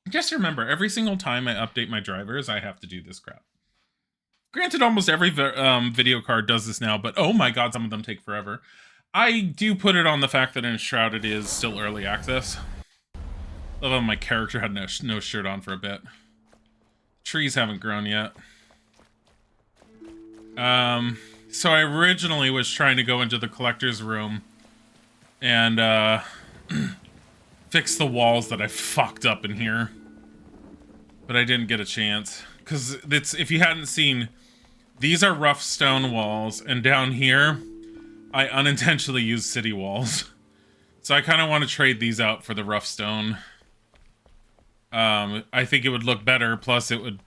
Just remember, every single time I update my drivers, I have to do this crap. Granted, almost every video card does this now, but oh my god, some of them take forever. I do put it on the fact that Enshrouded is still early access. Although my character had no shirt on for a bit. Trees haven't grown yet. So I originally was trying to go into the collector's room and fix the walls that I fucked up in here. But I didn't get a chance. Because if you hadn't seen, these are rough stone walls, and down here, I unintentionally used city walls. So I kind of want to trade these out for the rough stone. I think it would look better, plus it would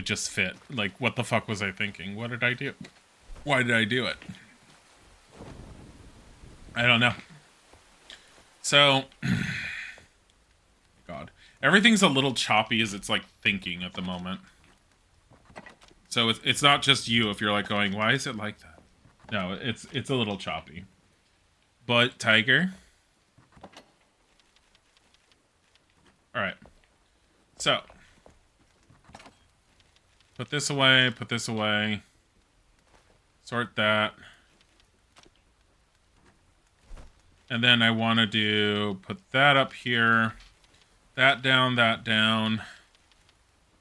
just fit. Like, what the fuck was I thinking? What did I do? Why did I do it? I don't know. So, God. Everything's a little choppy as it's, like, thinking at the moment. So it's not just you if you're, like, going, why is it like that? No, it's a little choppy. But, Tiger. Alright. So. Put this away, put this away. Sort that. And then I want to put that up here. That down, that down.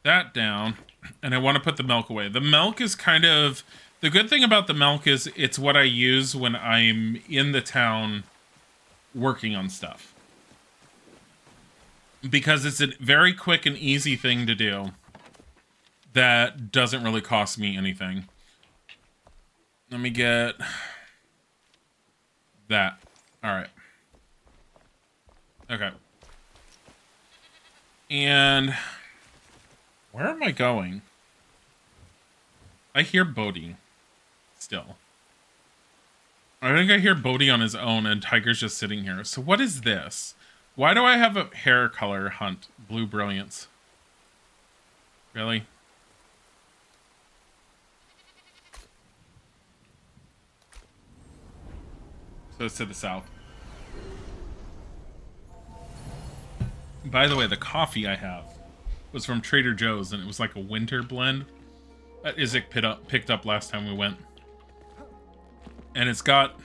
That down. And I want to put the milk away. The milk is kind of... The good thing about the milk is it's what I use when I'm in the town working on stuff. Because it's a very quick and easy thing to do that doesn't really cost me anything. Let me get that. All right. Okay. And where am I going? I hear Bodhi still. I think I hear Bodhi on his own and Tiger's just sitting here. So what is this? Why do I have a hair color hunt? Blue Brilliance. Really? So it's to the south. By the way, the coffee I have was from Trader Joe's, and it was like a winter blend that Isaac picked up last time we went. And it's got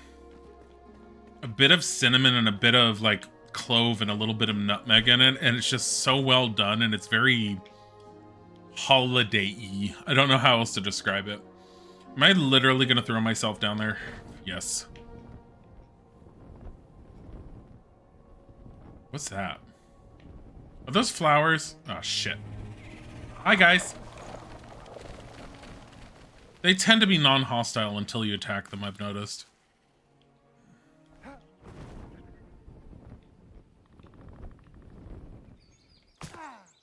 a bit of cinnamon and a bit of like clove and a little bit of nutmeg in it, and it's just so well done, and it's very holiday-y. I don't know how else to describe it. Am I literally gonna throw myself down there? Yes. What's that? Are those flowers? Oh, shit. Hi, guys. They tend to be non-hostile until you attack them, I've noticed.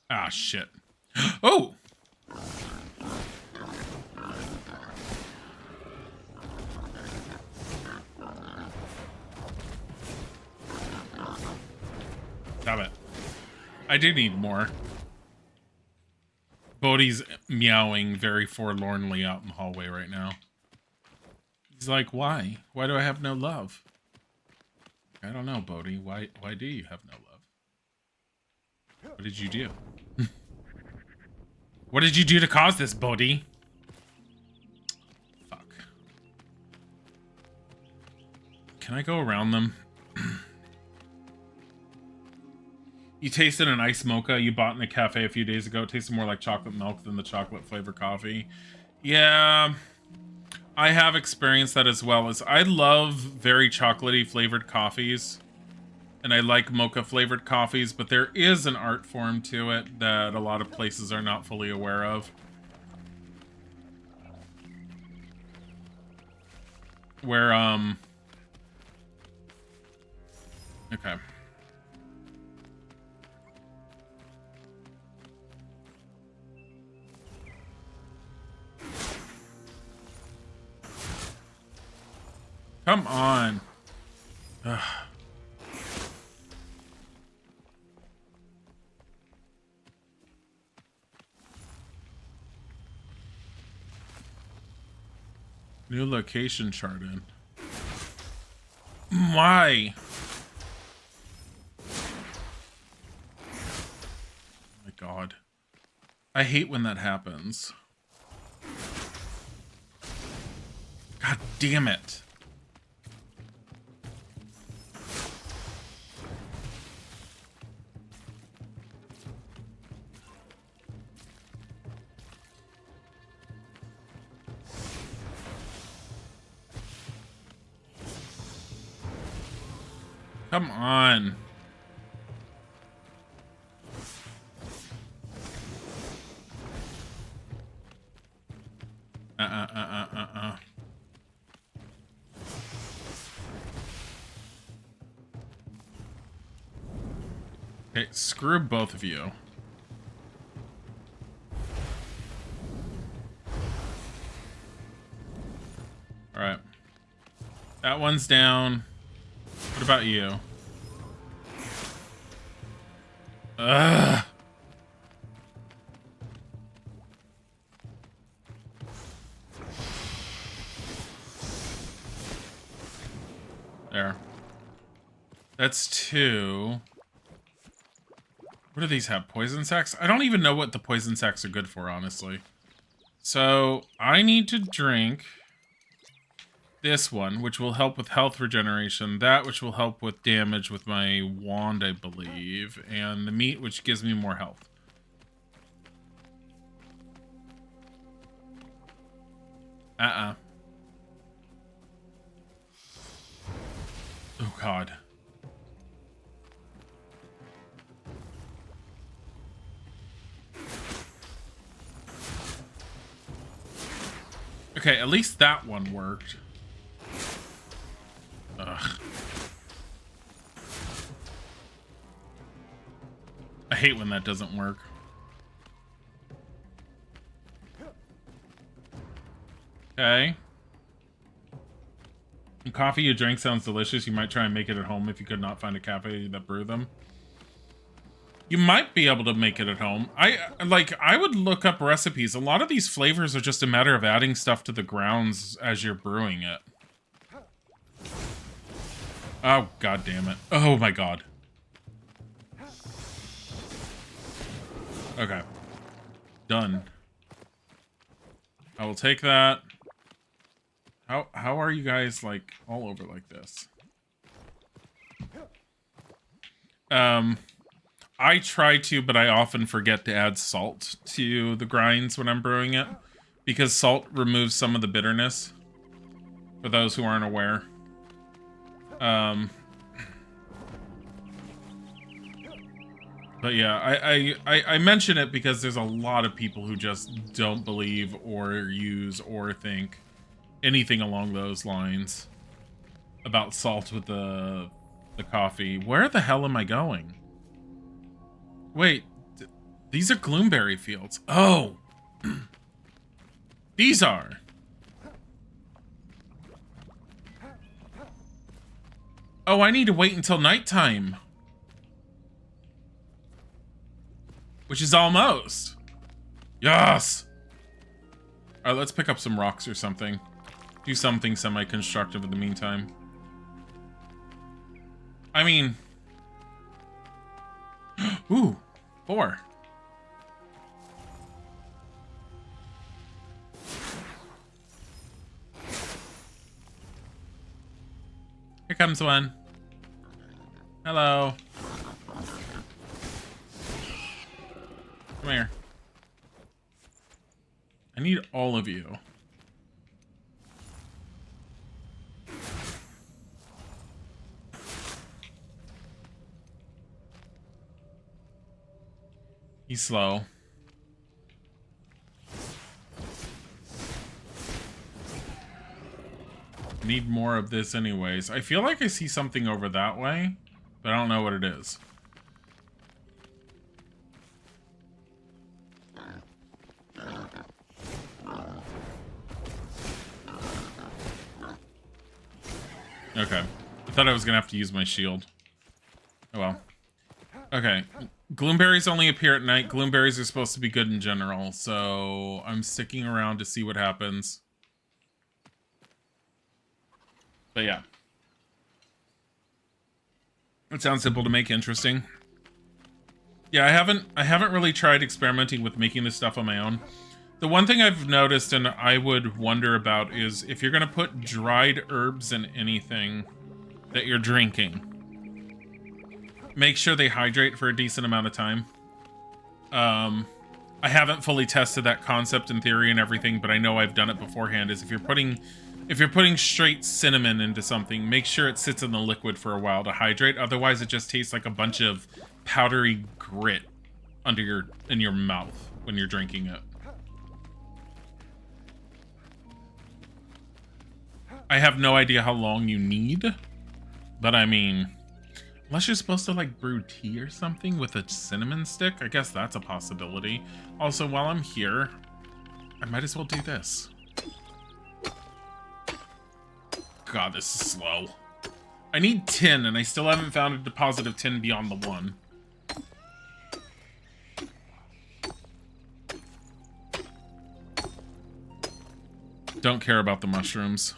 Ah, shit. Oh! Stop it. I do need more. Bodhi's meowing very forlornly out in the hallway right now. He's like, why? Why do I have no love? I don't know, Bodhi. Why do you have no love? What did you do? What did you do to cause this, Bodhi? Fuck. Can I go around them? You tasted an iced mocha you bought in a cafe a few days ago. It tasted more like chocolate milk than the chocolate flavored coffee. Yeah, I have experienced that as well. As I love very chocolatey flavored coffees, and I like mocha flavored coffees, but there is an art form to it that a lot of places are not fully aware of. Where, okay. Come on. Ugh. New location chart in. Why? god. I hate when that happens. God damn it. Come on. Okay, screw both of you. Alright. That one's down. What about you? Ugh. There. That's 2. What do these have? Poison sacks? I don't even know what the poison sacks are good for, honestly. So, I need to drink this one, which will help with health regeneration. That, which will help with damage with my wand, I believe. And the meat, which gives me more health. Oh, God. Okay, at least that one worked. Ugh. I hate when that doesn't work. Okay. The coffee you drink sounds delicious. You might try and make it at home if you could not find a cafe that brew them. You might be able to make it at home. I would look up recipes. A lot of these flavors are just a matter of adding stuff to the grounds as you're brewing it. Oh, god damn it. Oh my god. Okay. Done. I will take that. How are you guys, like, all over like this? I try to, but I often forget to add salt to the grinds when I'm brewing it, because salt removes some of the bitterness, for those who aren't aware. But yeah, I mention it because there's a lot of people who just don't believe or use or think anything along those lines about salt with the coffee. Where the hell am I going? Wait, these are gloomberry fields. Oh, these are. Oh, I need to wait until nighttime. Which is almost. Yes! Alright, let's pick up some rocks or something. Do something semi-constructive in the meantime. I mean... Ooh, 4. Here comes one. Hello. Come here. I need all of you. He's slow. I need more of this anyways. I feel like I see something over that way, but I don't know what it is. Okay. I thought I was gonna have to use my shield. Oh well. Okay. Gloomberries only appear at night. Gloomberries are supposed to be good in general, so I'm sticking around to see what happens. But yeah. It sounds simple to make interesting. Yeah, I haven't really tried experimenting with making this stuff on my own. The one thing I've noticed and I would wonder about is if you're going to put dried herbs in anything that you're drinking, make sure they hydrate for a decent amount of time. I haven't fully tested that concept in theory and everything, but I know I've done it beforehand, is if you're putting straight cinnamon into something, make sure it sits in the liquid for a while to hydrate. Otherwise, it just tastes like a bunch of powdery grit in your mouth when you're drinking it. I have no idea how long you need, but I mean, unless you're supposed to like brew tea or something with a cinnamon stick, I guess that's a possibility. Also, while I'm here, I might as well do this. God, this is slow. I need tin, and I still haven't found a deposit of tin beyond the one. Don't care about the mushrooms.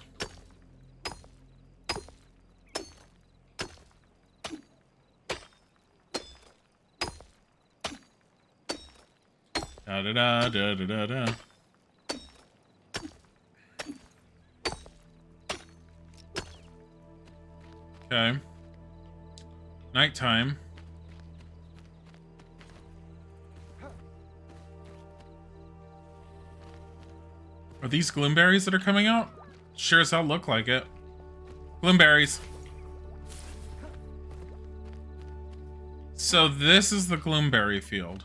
Da da da da da da da. Okay. Nighttime. Are these gloomberries that are coming out? Sure as hell look like it. Gloomberries. So this is the gloomberry field.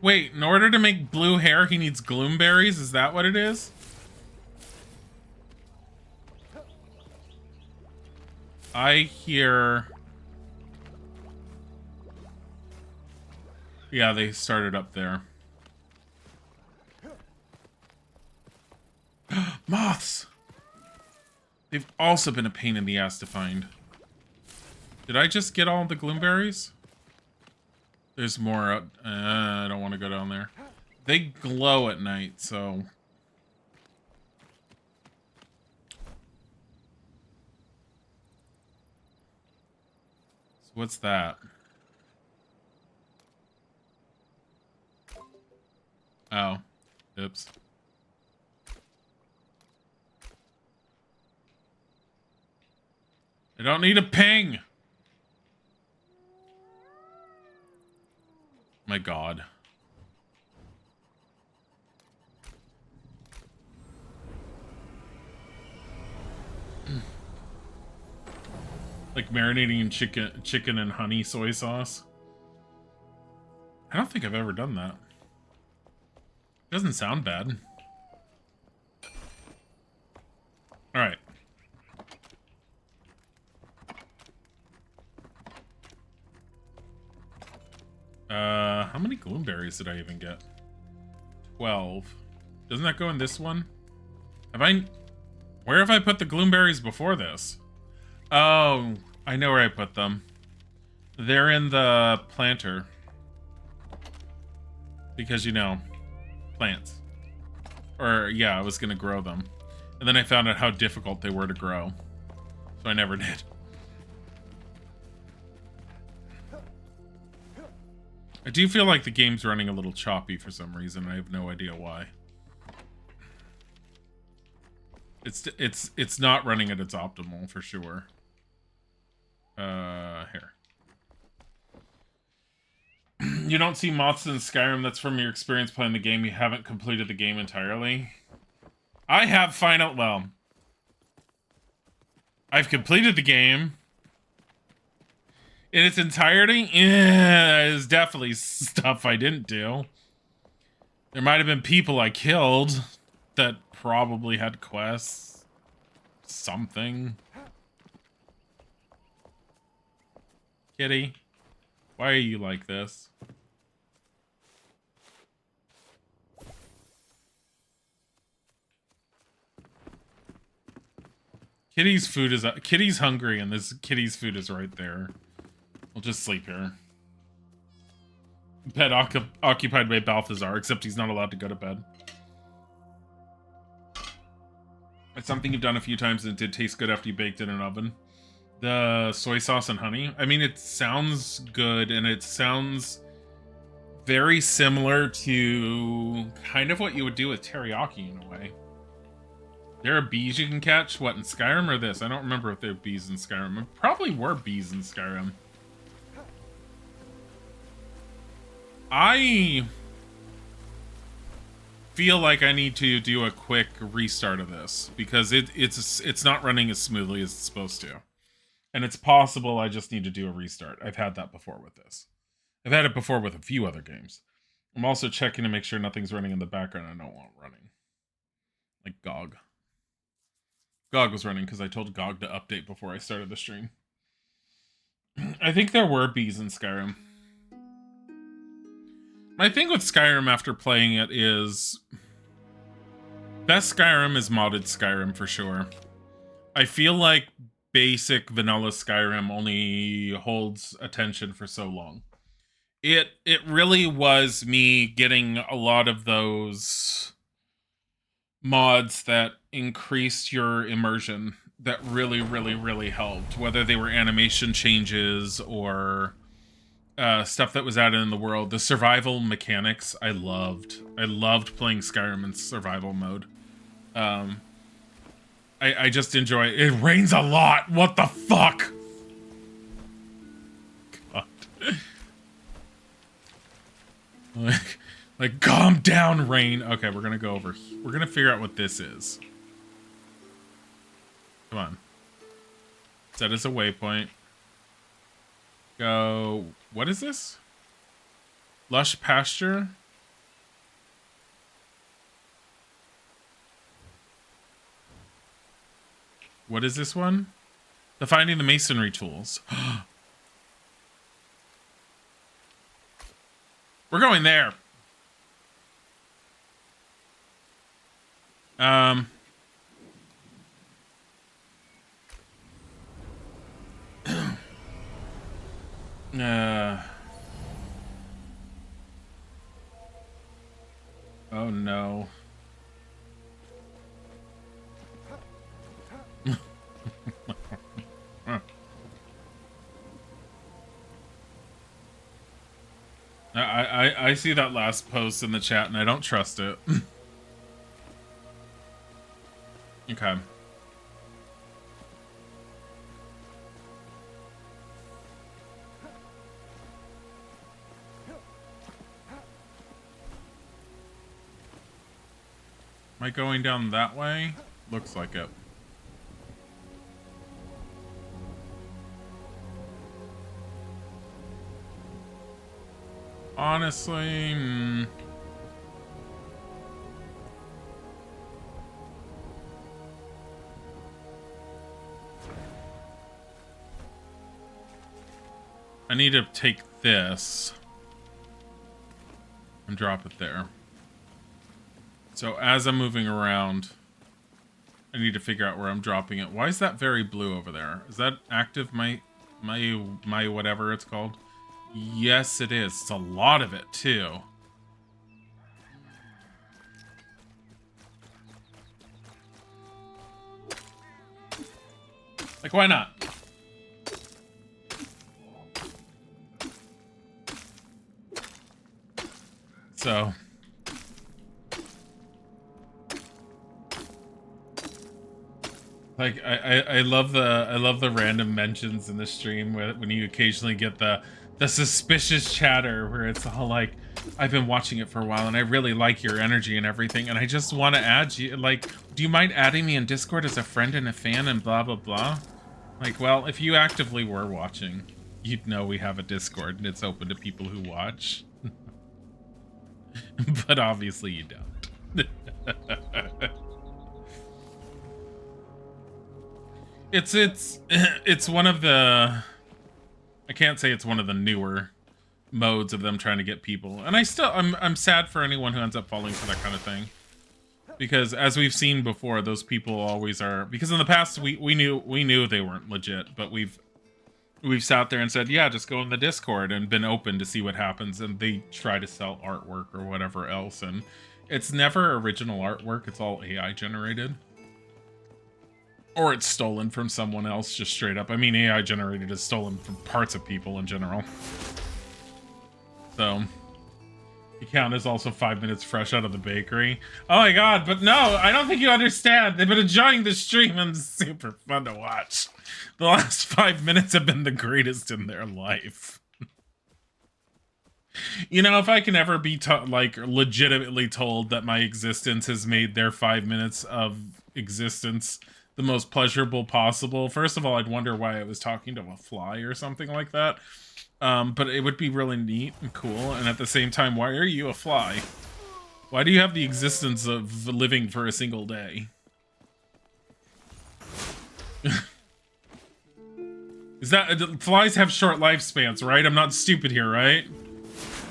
Wait, in order to make blue hair, he needs gloomberries? Is that what it is? I hear... Yeah, they started up there. Moths! They've also been a pain in the ass to find. Did I just get all the gloomberries? There's more out. I don't want to go down there. They glow at night, so... So what's that? Oh. Oops. I don't need a ping! My God. Like marinating in chicken and honey soy sauce. I don't think I've ever done that. Doesn't sound bad. All right. How many gloomberries did I even get? 12. Doesn't that go in this one? Where have I put the gloomberries before this? Oh, I know where I put them. They're in the planter. Because, you know, plants. Or, yeah, I was gonna grow them. And then I found out how difficult they were to grow. So I never did. I do feel like the game's running a little choppy for some reason. I have no idea why. It's not running at its optimal for sure. Here. You don't see moths in Skyrim. That's from your experience playing the game. You haven't completed the game entirely. I have well, I've completed the game in its entirety. Yeah, there's definitely stuff I didn't do. There might have been people I killed that probably had quests. Something. Kitty, why are you like this? Kitty's hungry, and this kitty's food is right there. We'll just sleep here. Bed occupied by Balthazar, except he's not allowed to go to bed. It's something you've done a few times and it did taste good after you baked it in an oven. The soy sauce and honey. I mean, it sounds good and it sounds very similar to kind of what you would do with teriyaki in a way. There are bees you can catch? What, in Skyrim or this? I don't remember if there are bees in Skyrim. There probably were bees in Skyrim. I feel like I need to do a quick restart of this because it's not running as smoothly as it's supposed to. And it's possible I just need to do a restart. I've had that before with this. I've had it before with a few other games. I'm also checking to make sure nothing's running in the background I don't want running. Like GOG. GOG was running because I told GOG to update before I started the stream. I think there were bees in Skyrim. My thing with Skyrim after playing it is... best Skyrim is modded Skyrim for sure. I feel like basic vanilla Skyrim only holds attention for so long. It really was me getting a lot of those mods that increased your immersion that really helped, whether they were animation changes or stuff that was added in the world. The survival mechanics I loved playing Skyrim in survival mode. I just enjoy it. It rains a lot. What the fuck? God. Like, calm down, rain. Okay, we're gonna go over. We're gonna figure out what this is. Come on. Set as a waypoint. Go. What is this? Lush pasture. What is this one? The finding the masonry tools. We're going there. Oh no. I see that last post in the chat and I don't trust it. Okay. Am I going down that way? Looks like it. Honestly, I need to take this and drop it there. So as I'm moving around, I need to figure out where I'm dropping it. Why is that very blue over there? Is that active my whatever it's called? Yes, it is. It's a lot of it, too. Like, why not? So... like, I love the random mentions in the stream when you occasionally get the suspicious chatter where it's all like, I've been watching it for a while and I really like your energy and everything and I just want to add you, like, do you mind adding me in Discord as a friend and a fan and blah blah blah? Like, well, if you actively were watching, you'd know we have a Discord and it's open to people who watch. But obviously you don't. It's one of the, I can't say it's one of the newer modes of them trying to get people. And I'm sad for anyone who ends up falling for that kind of thing. Because as we've seen before, those people always are, because in the past we knew they weren't legit, but we've sat there and said, yeah, just go in the Discord and been open to see what happens, and they try to sell artwork or whatever else, and it's never original artwork, it's all AI generated. Or it's stolen from someone else, just straight up. I mean, AI generated is stolen from parts of people in general. So, the count is also 5 minutes fresh out of the bakery. Oh my god, but no, I don't think you understand. They've been enjoying the stream and it's super fun to watch. The last 5 minutes have been the greatest in their life. You know, if I can ever be like legitimately told that my existence has made their 5 minutes of existence the most pleasurable possible, first of all, I'd wonder why I was talking to a fly or something like that. But it would be really neat and cool. And at the same time, why are you a fly? Why do you have the existence of living for a single day? Is that flies have short lifespans, right? I'm not stupid here, right?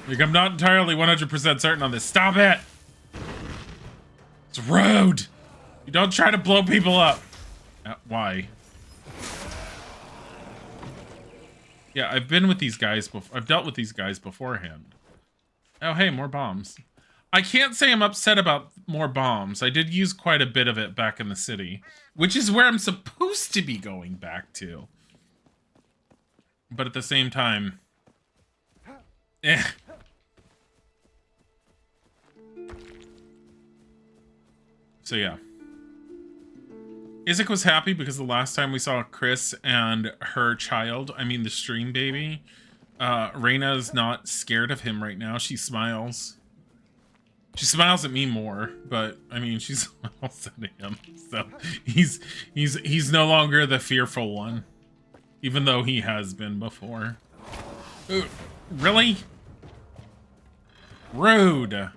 Like, I'm not entirely 100% certain on this. Stop it! It's rude! You don't try to blow people up. Why? Yeah, I've been with these guys before. I've dealt with these guys beforehand. Oh, hey, more bombs. I can't say I'm upset about more bombs. I did use quite a bit of it back in the city, which is where I'm supposed to be going back to. But at the same time, eh. So yeah. Isaac was happy because the last time we saw Chris and her child, I mean the stream baby, Reyna's not scared of him right now. She smiles. She smiles at me more, but I mean she smiles at him. So he's no longer the fearful one, even though he has been before. Ooh, really? Rude.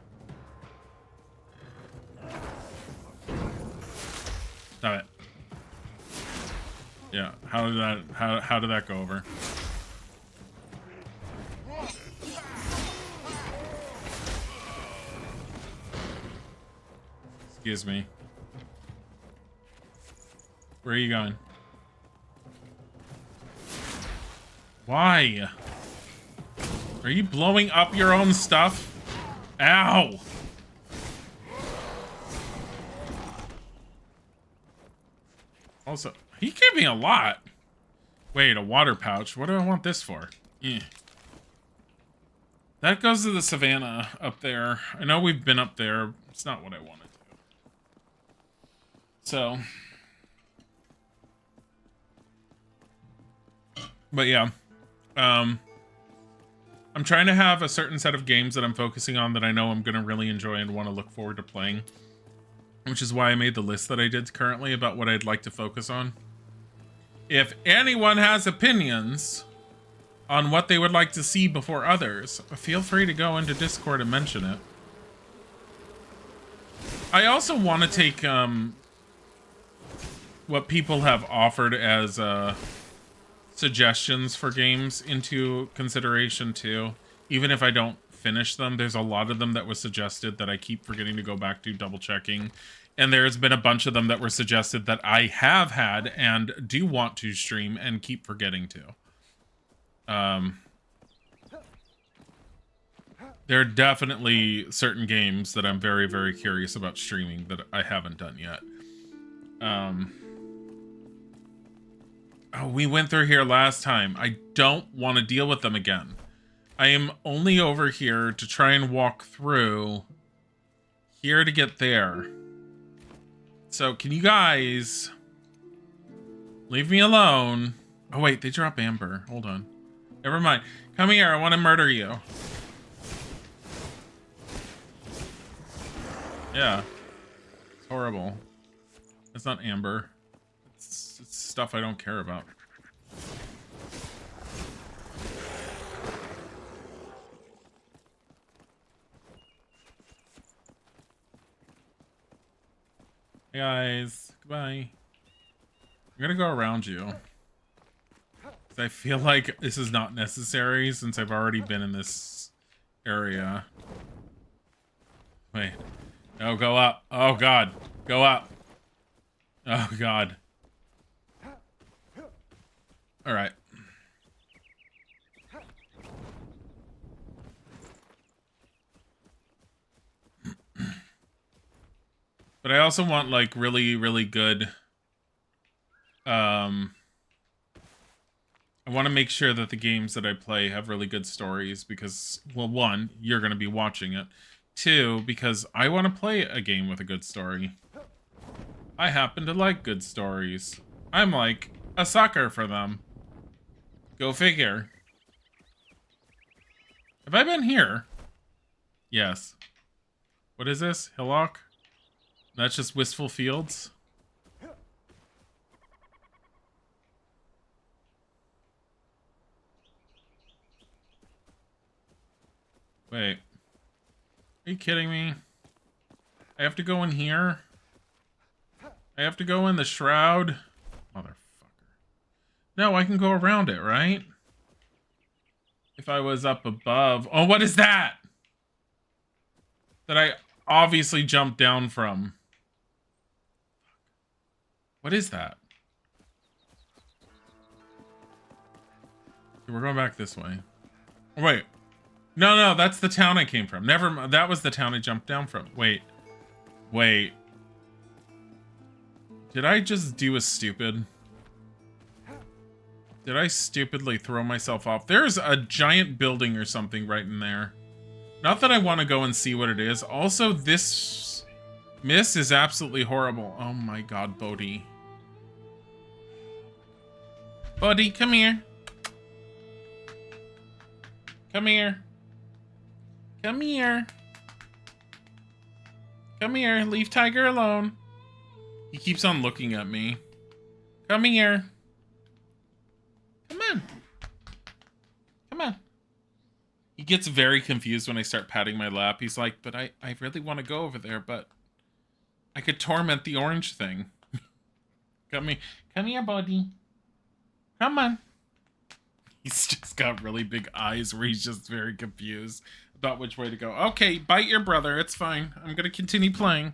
Stop it. Yeah, how did that go over? Excuse me. Where are you going? Why? Are you blowing up your own stuff? Ow! Also, he gave me a lot. Wait, a water pouch. What do I want this for? Eh. That goes to the savannah up there. I know we've been up there. It's not what I wanted to. So. But yeah. I'm trying to have a certain set of games that I'm focusing on that I know I'm going to really enjoy and want to look forward to playing. Which is why I made the list that I did currently about what I'd like to focus on. If anyone has opinions on what they would like to see before others, feel free to go into Discord and mention it. I also want to take what people have offered as suggestions for games into consideration too. Even if I don't finish them, there's a lot of them that was suggested that I keep forgetting to go back to, double checking, and there's been a bunch of them that were suggested that I have had and do want to stream and keep forgetting to. There are definitely certain games that I'm very, very curious about streaming that I haven't done yet. Oh, we went through here last time. I don't want to deal with them again. I am only over here to try and walk through here to get there. So can you guys leave me alone? Oh wait, they drop amber. Hold on. Never mind. Come here, I want to murder you. Yeah. It's horrible. It's not amber. It's stuff I don't care about. Hey guys, goodbye. I'm gonna go around you. I feel like this is not necessary since I've already been in this area. Wait. Oh, go up. Oh god. Go up. Oh god. Alright. But I also want, like, really, really good I want to make sure that the games that I play have really good stories because, well, one, you're going to be watching it. Two, because I want to play a game with a good story. I happen to like good stories. I'm like a sucker for them. Go figure. Have I been here? Yes. What is this? Hillock? That's just Wistful Fields? Wait. Are you kidding me? I have to go in here? I have to go in the shroud? Motherfucker. No, I can go around it, right? If I was up above... Oh, what is that? That I obviously jumped down from. What is that? We're going back this way. Wait. No, that's the town I came from. Never mind. That was the town I jumped down from. Wait. Did I just do a stupid? Did I stupidly throw myself off? There's a giant building or something right in there. Not that I want to go and see what it is. Also, this miss is absolutely horrible. Oh my god, Bodhi. Bodhi, come here. Come here. Come here. Come here. Leave Tiger alone. He keeps on looking at me. Come here. Come on. Come on. He gets very confused when I start patting my lap. He's like, but I really want to go over there, but I could torment the orange thing. Come here, buddy. Come on. He's just got really big eyes where he's just very confused about which way to go. Okay, bite your brother. It's fine. I'm going to continue playing.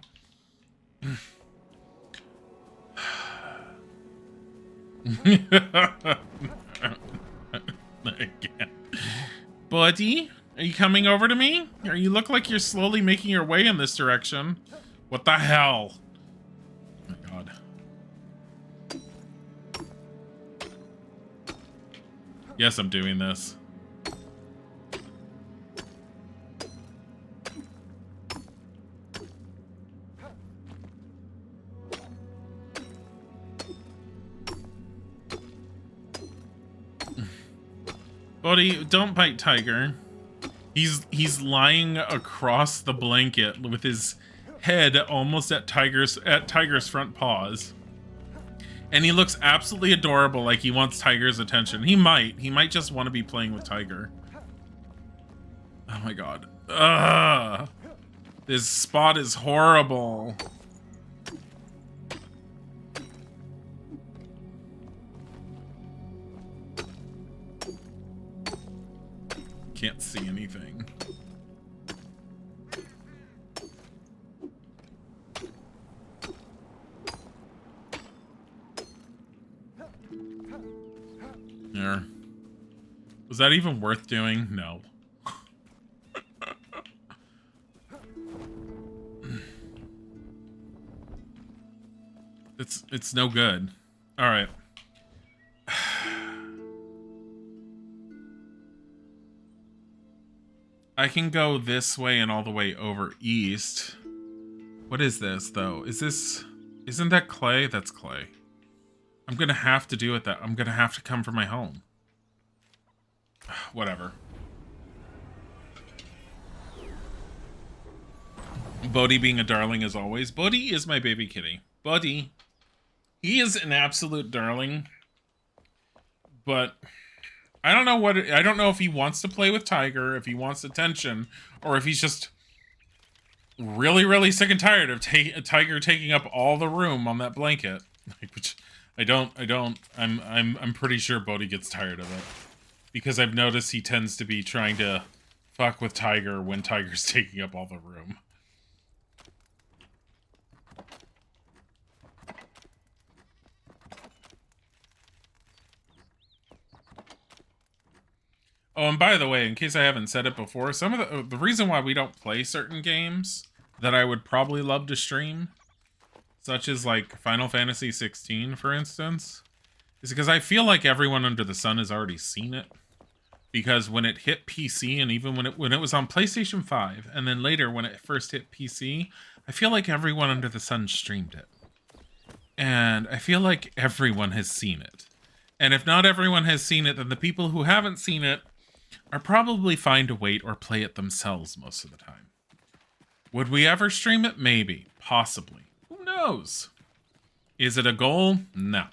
Again. Buddy, are you coming over to me? Or you look like you're slowly making your way in this direction. What the hell? Oh my god. Yes, I'm doing this. Buddy, don't bite Tiger. He's lying across the blanket with his head almost at Tiger's front paws. And he looks absolutely adorable, like he wants Tiger's attention. He might just want to be playing with Tiger. Oh my god. Ugh. This spot is horrible. Can't see anything. There. Was that even worth doing? No. It's no good. All right. I can go this way and all the way over east. What is this, though? Isn't that clay? That's clay. I'm gonna have to do it that. I'm gonna have to come from my home. Whatever. Bodhi being a darling as always. Bodhi is my baby kitty. Bodhi. He is an absolute darling. But I don't know I don't know if he wants to play with Tiger, if he wants attention, or if he's just really, really sick and tired of Tiger taking up all the room on that blanket. Like, which I'm pretty sure Bodhi gets tired of it. Because I've noticed he tends to be trying to fuck with Tiger when Tiger's taking up all the room. Oh, and by the way, in case I haven't said it before, some of the reason why we don't play certain games that I would probably love to stream, such as like Final Fantasy 16, for instance, is because I feel like everyone under the sun has already seen it. Because when it hit PC, and even when it was on PlayStation 5, and then later when it first hit PC, I feel like everyone under the sun streamed it. And I feel like everyone has seen it. And if not everyone has seen it, then the people who haven't seen it are probably fine to wait or play it themselves most of the time. Would we ever stream it? Maybe. Possibly. Who knows? Is it a goal? No.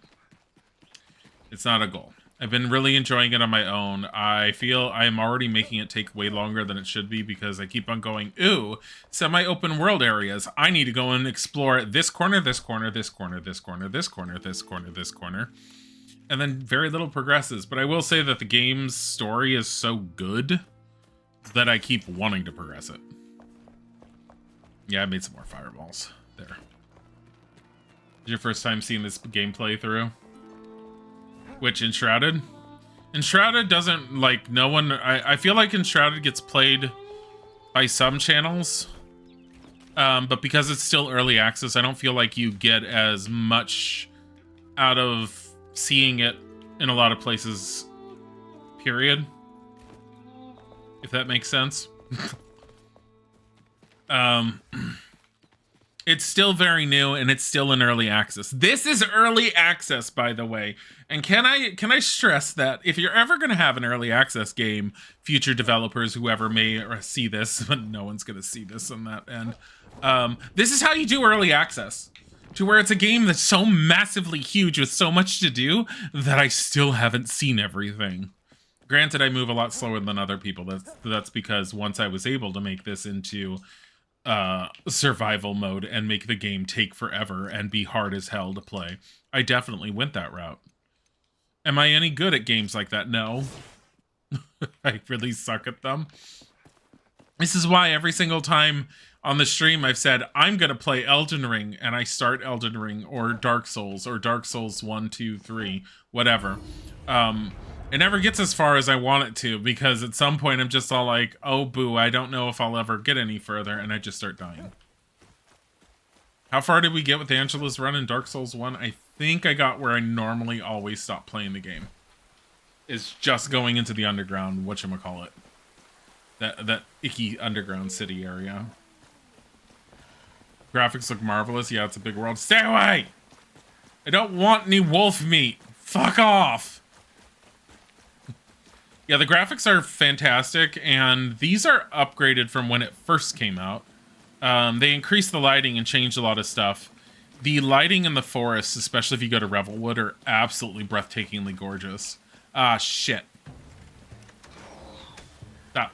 It's not a goal. I've been really enjoying it on my own. I feel I'm already making it take way longer than it should be because I keep on going, ooh, semi-open world areas. I need to go and explore this corner, this corner, this corner, this corner, this corner, this corner, this corner. And then very little progresses. But I will say that the game's story is so good that I keep wanting to progress it. Yeah, I made some more fireballs. There. Is your first time seeing this gameplay through? Which, Enshrouded? Enshrouded doesn't, like, no one... I feel like Enshrouded gets played by some channels. But because it's still early access, I don't feel like you get as much out of seeing it in a lot of places, period. If that makes sense. It's still very new, and it's still in early access. This is early access, by the way. And can I stress that if you're ever going to have an early access game, future developers, whoever may see this, but no one's going to see this on that end, this is how you do early access. To where it's a game that's so massively huge with so much to do that I still haven't seen everything. Granted, I move a lot slower than other people. That's because once I was able to make this into survival mode and make the game take forever and be hard as hell to play, I definitely went that route. Am I any good at games like that? No. I really suck at them. This is why every single time on the stream I've said, I'm going to play Elden Ring, and I start Elden Ring or Dark Souls 1, 2, 3, whatever. It never gets as far as I want it to, because at some point I'm just all like, oh boo, I don't know if I'll ever get any further, and I just start dying. How far did we get with Angela's run in Dark Souls 1? I think I got where I normally always stop playing the game. It's just going into the underground, whatchamacallit. That icky underground city area. Graphics look marvelous. Yeah, it's a big world. Stay away! I don't want any wolf meat. Fuck off! Yeah, the graphics are fantastic, and these are upgraded from when it first came out. They increased the lighting and changed a lot of stuff. The lighting in the forests, especially if you go to Revelwood, are absolutely breathtakingly gorgeous. Ah, shit. Stop.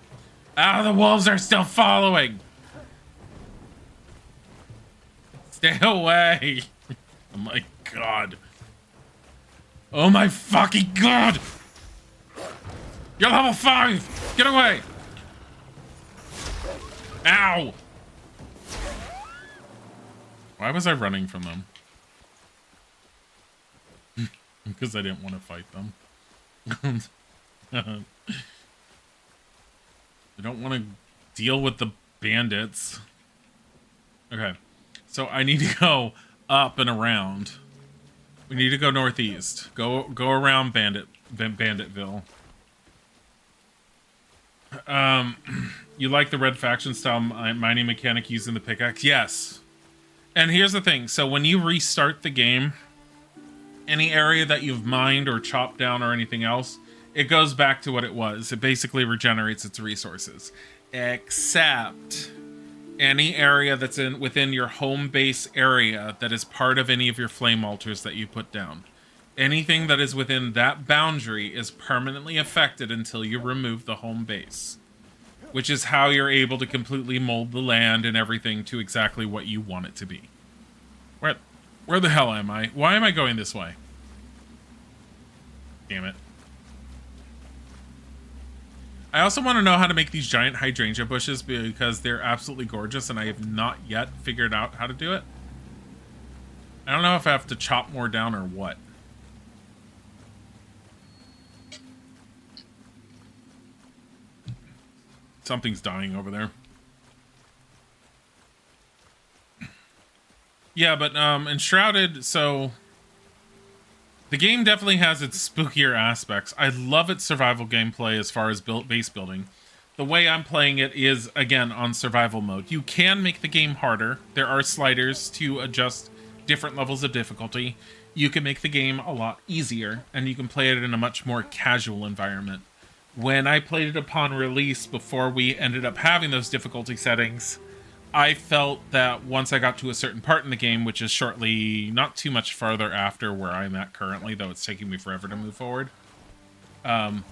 Ah, the wolves are still following! Stay away! Oh my god. Oh my fucking god! You're level 5! Get away! Ow! Why was I running from them? Because I didn't want to fight them. I don't want to deal with the bandits. Okay. So I need to go up and around. We need to go northeast. Go around Banditville. You like the red faction style mining mechanic using the pickaxe? Yes. And here's the thing. So when you restart the game, any area that you've mined or chopped down or anything else, it goes back to what it was. It basically regenerates its resources. Except any area that's within your home base area that is part of any of your flame altars that you put down. Anything that is within that boundary is permanently affected until you remove the home base. Which is how you're able to completely mold the land and everything to exactly what you want it to be. Where the hell am I? Why am I going this way? Damn it. I also want to know how to make these giant hydrangea bushes because they're absolutely gorgeous and I have not yet figured out how to do it. I don't know if I have to chop more down or what. Something's dying over there. Yeah, but Enshrouded, so The game definitely has its spookier aspects. I love its survival gameplay as far as base building. The way I'm playing it is, again, on survival mode. You can make the game harder. There are sliders to adjust different levels of difficulty. You can make the game a lot easier, and you can play it in a much more casual environment. When I played it upon release, before we ended up having those difficulty settings, I felt that once I got to a certain part in the game, which is shortly, not too much farther after where I'm at currently, though it's taking me forever to move forward, I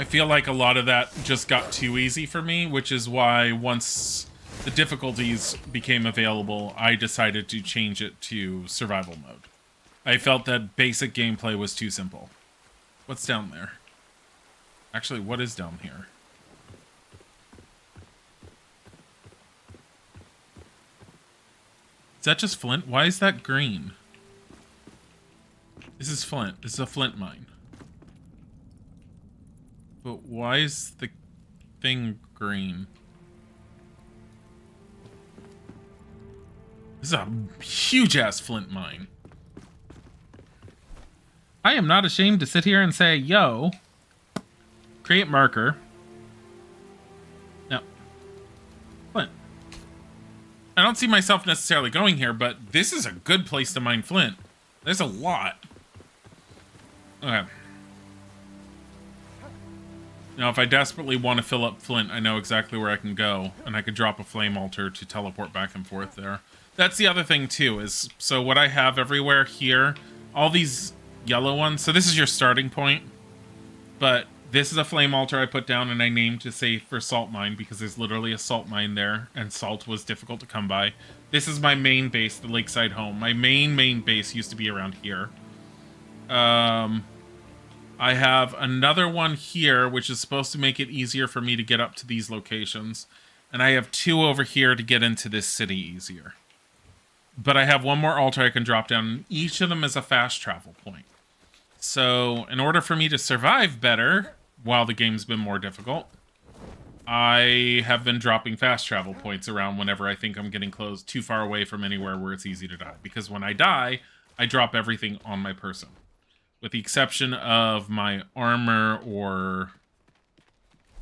feel like a lot of that just got too easy for me, which is why once the difficulties became available, I decided to change it to survival mode. I felt that basic gameplay was too simple. What's down there? Actually, what is down here? Is that just flint? Why is that green? This is flint. This is a flint mine. But why is the thing green? This is a huge-ass flint mine. I am not ashamed to sit here and say, yo, create marker. No. Flint. I don't see myself necessarily going here, but this is a good place to mine flint. There's a lot. Okay. Now, if I desperately want to fill up flint, I know exactly where I can go, and I could drop a flame altar to teleport back and forth there. That's the other thing, too, is, so what I have everywhere here, all these yellow ones, so this is your starting point, but this is a flame altar I put down and I named to say for salt mine, because there's literally a salt mine there, and salt was difficult to come by. This is my main base, the lakeside home. My main base used to be around here. I have another one here, which is supposed to make it easier for me to get up to these locations. And I have two over here to get into this city easier. But I have one more altar I can drop down, and each of them is a fast travel point. So, in order for me to survive better, while the game's been more difficult, I have been dropping fast travel points around whenever I think I'm getting close, too far away from anywhere where it's easy to die. Because when I die, I drop everything on my person. With the exception of my armor or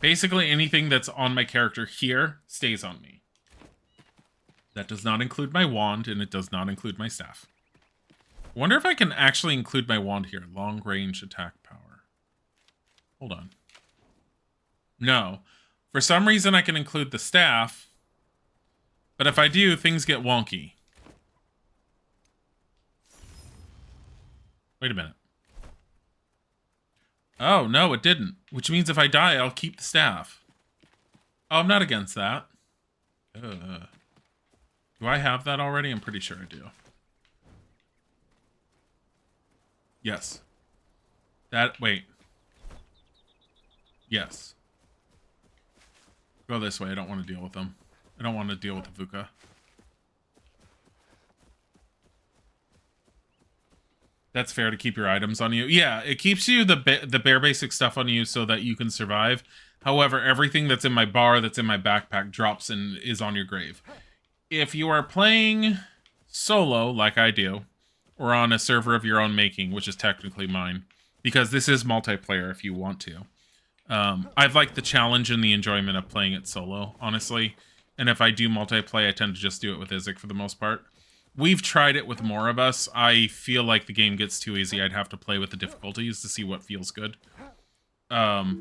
basically anything that's on my character here stays on me. That does not include my wand, and it does not include my staff. I wonder if I can actually include my wand here. Long range attack power. Hold on. No. For some reason I can include the staff, but if I do, things get wonky. Wait a minute. Oh, no, it didn't. Which means if I die, I'll keep the staff. Oh, I'm not against that. Do I have that already? I'm pretty sure I do. Yes. Wait. Yes. Go this way. I don't want to deal with them. I don't want to deal with the VUCA. That's fair to keep your items on you. Yeah, it keeps you the bare basic stuff on you so that you can survive. However, everything that's in my bar, that's in my backpack, drops and is on your grave. If you are playing solo, like I do, or on a server of your own making, which is technically mine, because this is multiplayer if you want to. I've liked the challenge and the enjoyment of playing it solo, honestly. And if I do multiplayer, I tend to just do it with Isaac for the most part. We've tried it with more of us. I feel like the game gets too easy. I'd have to play with the difficulties to see what feels good. But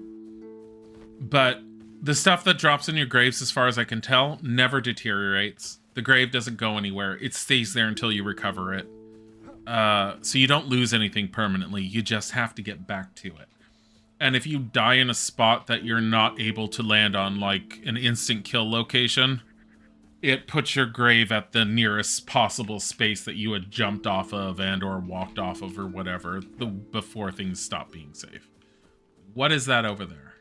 the stuff that drops in your graves, as far as I can tell, never deteriorates. The grave doesn't go anywhere. It stays there until you recover it. So you don't lose anything permanently. You just have to get back to it. And if you die in a spot that you're not able to land on, like an instant kill location, it puts your grave at the nearest possible space that you had jumped off of and or walked off of or whatever before things stop being safe. What is that over there?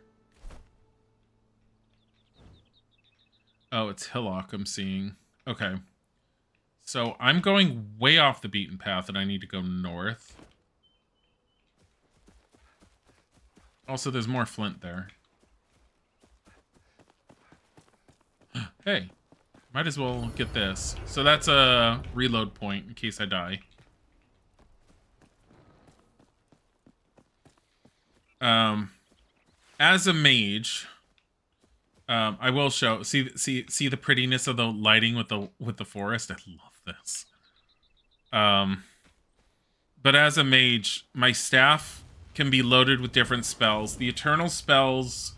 Oh, it's hillock I'm seeing. Okay. So I'm going way off the beaten path and I need to go north. Also, there's more flint there. Hey. Might as well get this. So that's a reload point in case I die. As a mage, I will show see the prettiness of the lighting with the forest. I love this. But as a mage, my staff can be loaded with different spells. The eternal spells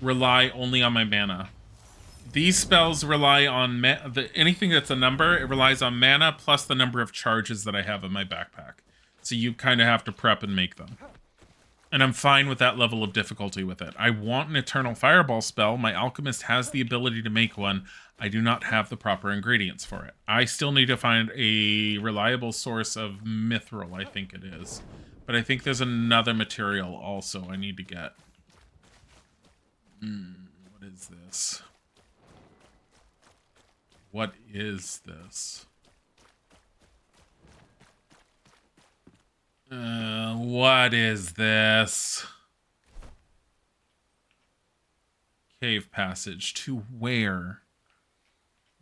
rely only on my mana. These spells rely on anything that's a number. It relies on mana plus the number of charges that I have in my backpack. So you kind of have to prep and make them. And I'm fine with that level of difficulty with it. I want an Eternal Fireball spell. My alchemist has the ability to make one. I do not have the proper ingredients for it. I still need to find a reliable source of mithril, I think it is. But I think there's another material also I need to get. What is this? What is this? What is this? Cave passage to where?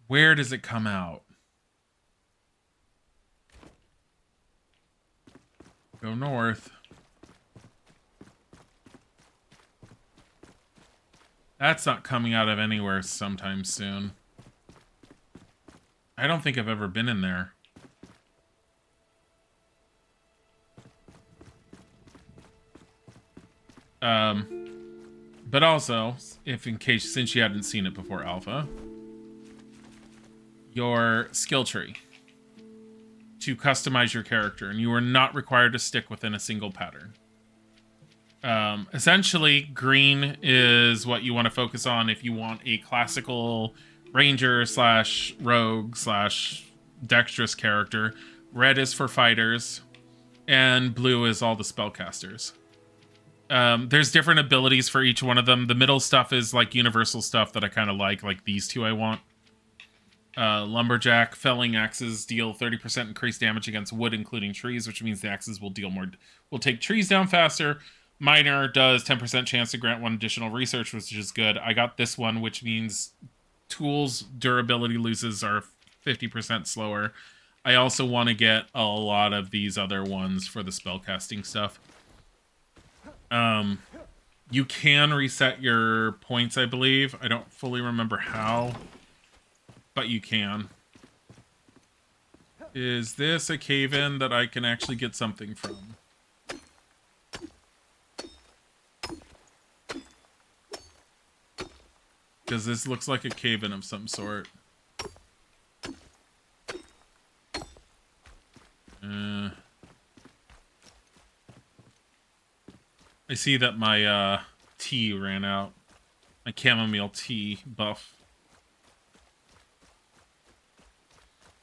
Where does it come out? Go north. That's not coming out of anywhere sometime soon. I don't think I've ever been in there. But also, since you hadn't seen it before Alpha, your skill tree to customize your character, and you are not required to stick within a single pattern. Essentially, green is what you want to focus on if you want a classical ranger / rogue / dexterous character. Red is for fighters, and blue is all the spellcasters. There's different abilities for each one of them. The middle stuff is like universal stuff that I kind of like these two I want. Lumberjack, felling axes deal 30% increased damage against wood, including trees, which means the axes will take trees down faster. Miner does 10% chance to grant one additional research, which is good. I got this one, which means tools durability loses are 50% slower. I also want to get a lot of these other ones for the spellcasting stuff. You can reset your points, I believe. I don't fully remember how, but you can. Is this a cave-in that I can actually get something from? Because this looks like a cave-in of some sort. I see that my tea ran out. My chamomile tea buff.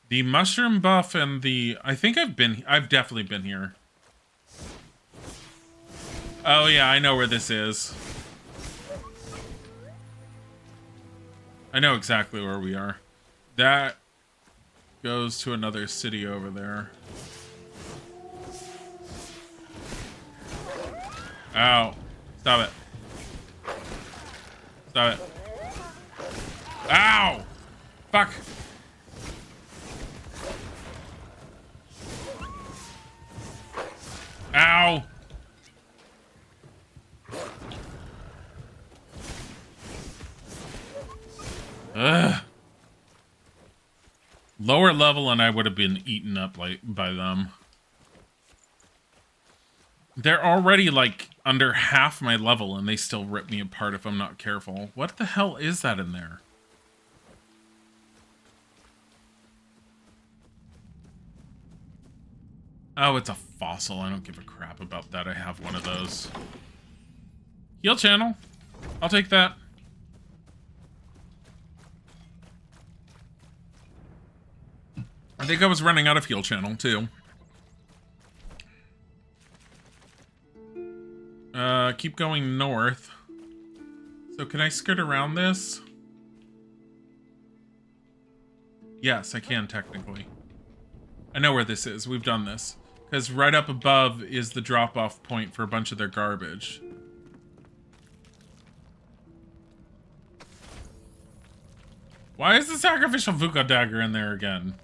The mushroom buff and the... I've definitely been here. Oh yeah, I know where this is. I know exactly where we are. That goes to another city over there. Ow. Stop it. Stop it. Ow! Fuck! Ow! Ugh. Lower level and I would have been eaten up by them. They're already like under half my level and they still rip me apart if I'm not careful. What the hell is that in there? Oh, it's a fossil. I don't give a crap about that. I have one of those. Heal channel. I'll take that. I think I was running out of heal channel, too. Keep going north. So can I skirt around this? Yes, I can, technically. I know where this is. We've done this. Because right up above is the drop-off point for a bunch of their garbage. Why is the sacrificial Vuka dagger in there again?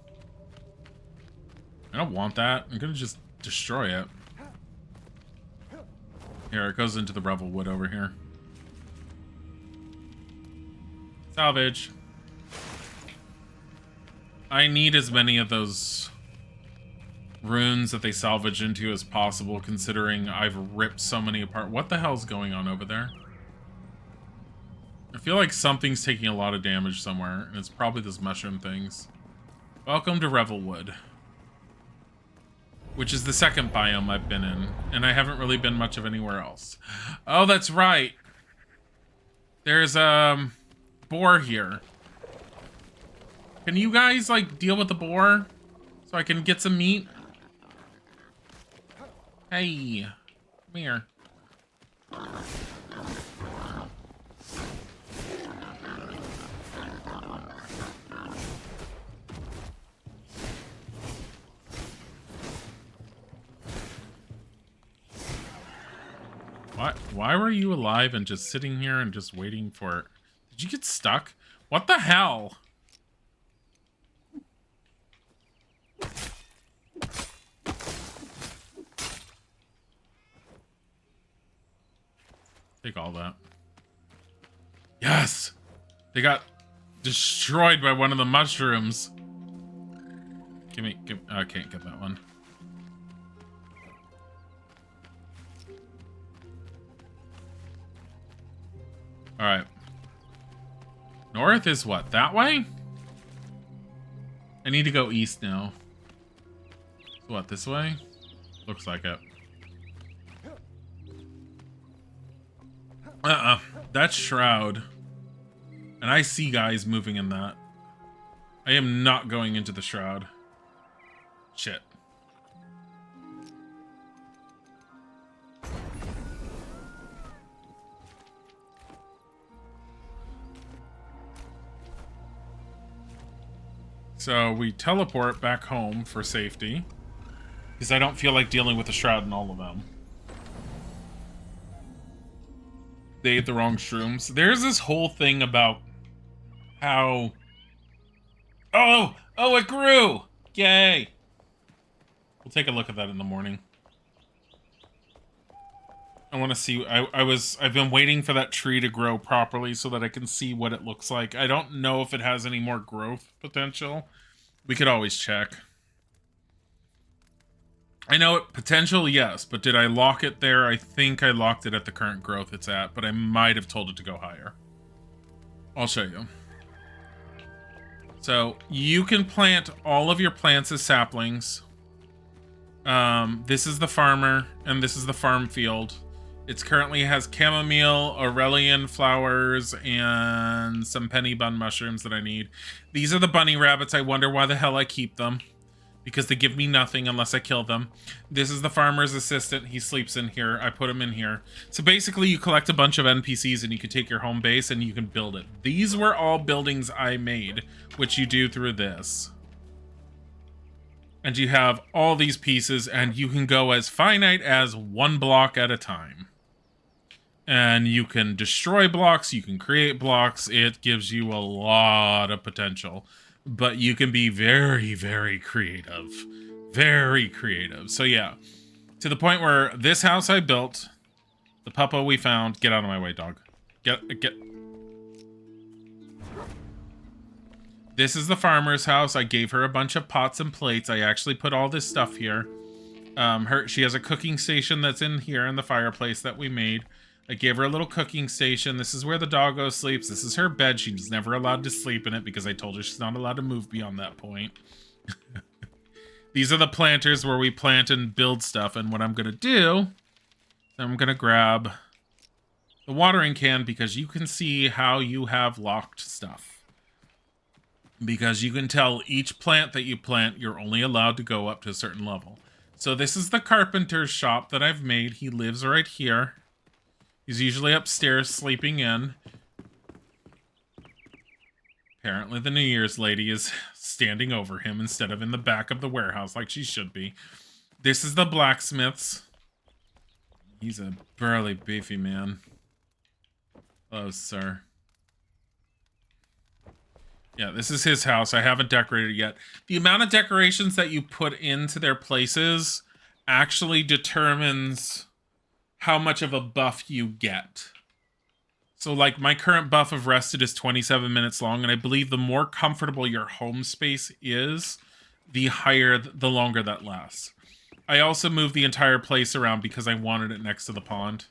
I don't want that. I'm gonna just destroy it. Here, it goes into the Revel Wood over here. Salvage. I need as many of those runes that they salvage into as possible, considering I've ripped so many apart. What the hell's going on over there? I feel like something's taking a lot of damage somewhere, and it's probably those mushroom things. Welcome to Revelwood, which is the second biome I've been in, and I haven't really been much of anywhere else. Oh, that's right. There's a boar here. Can you guys, like, deal with the boar so I can get some meat? Hey, come here. Why were you alive and just sitting here and just waiting for it? Did you get stuck? What the hell? Take all that. Yes! They got destroyed by one of the mushrooms. I can't get that one. Alright. North is what? That way? I need to go east now. So what, this way? Looks like it. That's Shroud. And I see guys moving in that. I am not going into the Shroud. Shit. So we teleport back home for safety, because I don't feel like dealing with the Shroud and all of them. They ate the wrong shrooms. There's this whole thing about how... Oh, it grew! Yay! We'll take a look at that in the morning. I want to see... I've been waiting for that tree to grow properly so that I can see what it looks like. I don't know if it has any more growth potential. We could always check. I know it potential, yes, but did I lock it there? I think I locked it at the current growth it's at, but I might have told it to go higher. I'll show you. So you can plant all of your plants as saplings. This is the farmer, and this is the farm field. It currently has chamomile, Aurelian flowers, and some penny bun mushrooms that I need. These are the bunny rabbits. I wonder why the hell I keep them. Because they give me nothing unless I kill them. This is the farmer's assistant. He sleeps in here. I put him in here. So basically you collect a bunch of NPCs and you can take your home base and you can build it. These were all buildings I made, which you do through this. And you have all these pieces and you can go as finite as one block at a time. And you can destroy blocks, you can create blocks. It gives you a lot of potential. But you can be very, very creative. Very creative. So yeah, to the point where this house I built, the puppo we found, get out of my way, dog. Get. This is the farmer's house. I gave her a bunch of pots and plates. I actually put all this stuff here. She has a cooking station that's in here in the fireplace that we made. I gave her a little cooking station. This is where the doggo sleeps. This is her bed. She's never allowed to sleep in it because I told her she's not allowed to move beyond that point. These are the planters where we plant and build stuff. And what I'm going to do, I'm going to grab the watering can because you can see how you have locked stuff. Because you can tell each plant that you plant, you're only allowed to go up to a certain level. So this is the carpenter's shop that I've made. He lives right here. He's usually upstairs sleeping in. Apparently the New Year's lady is standing over him instead of in the back of the warehouse like she should be. This is the blacksmith's. He's a burly, beefy man. Hello, sir. Yeah, this is his house. I haven't decorated it yet. The amount of decorations that you put into their places actually determines how much of a buff you get. So, like, my current buff of rested is 27 minutes long, and I believe the more comfortable your home space is, the longer that lasts. I also moved the entire place around because I wanted it next to the pond.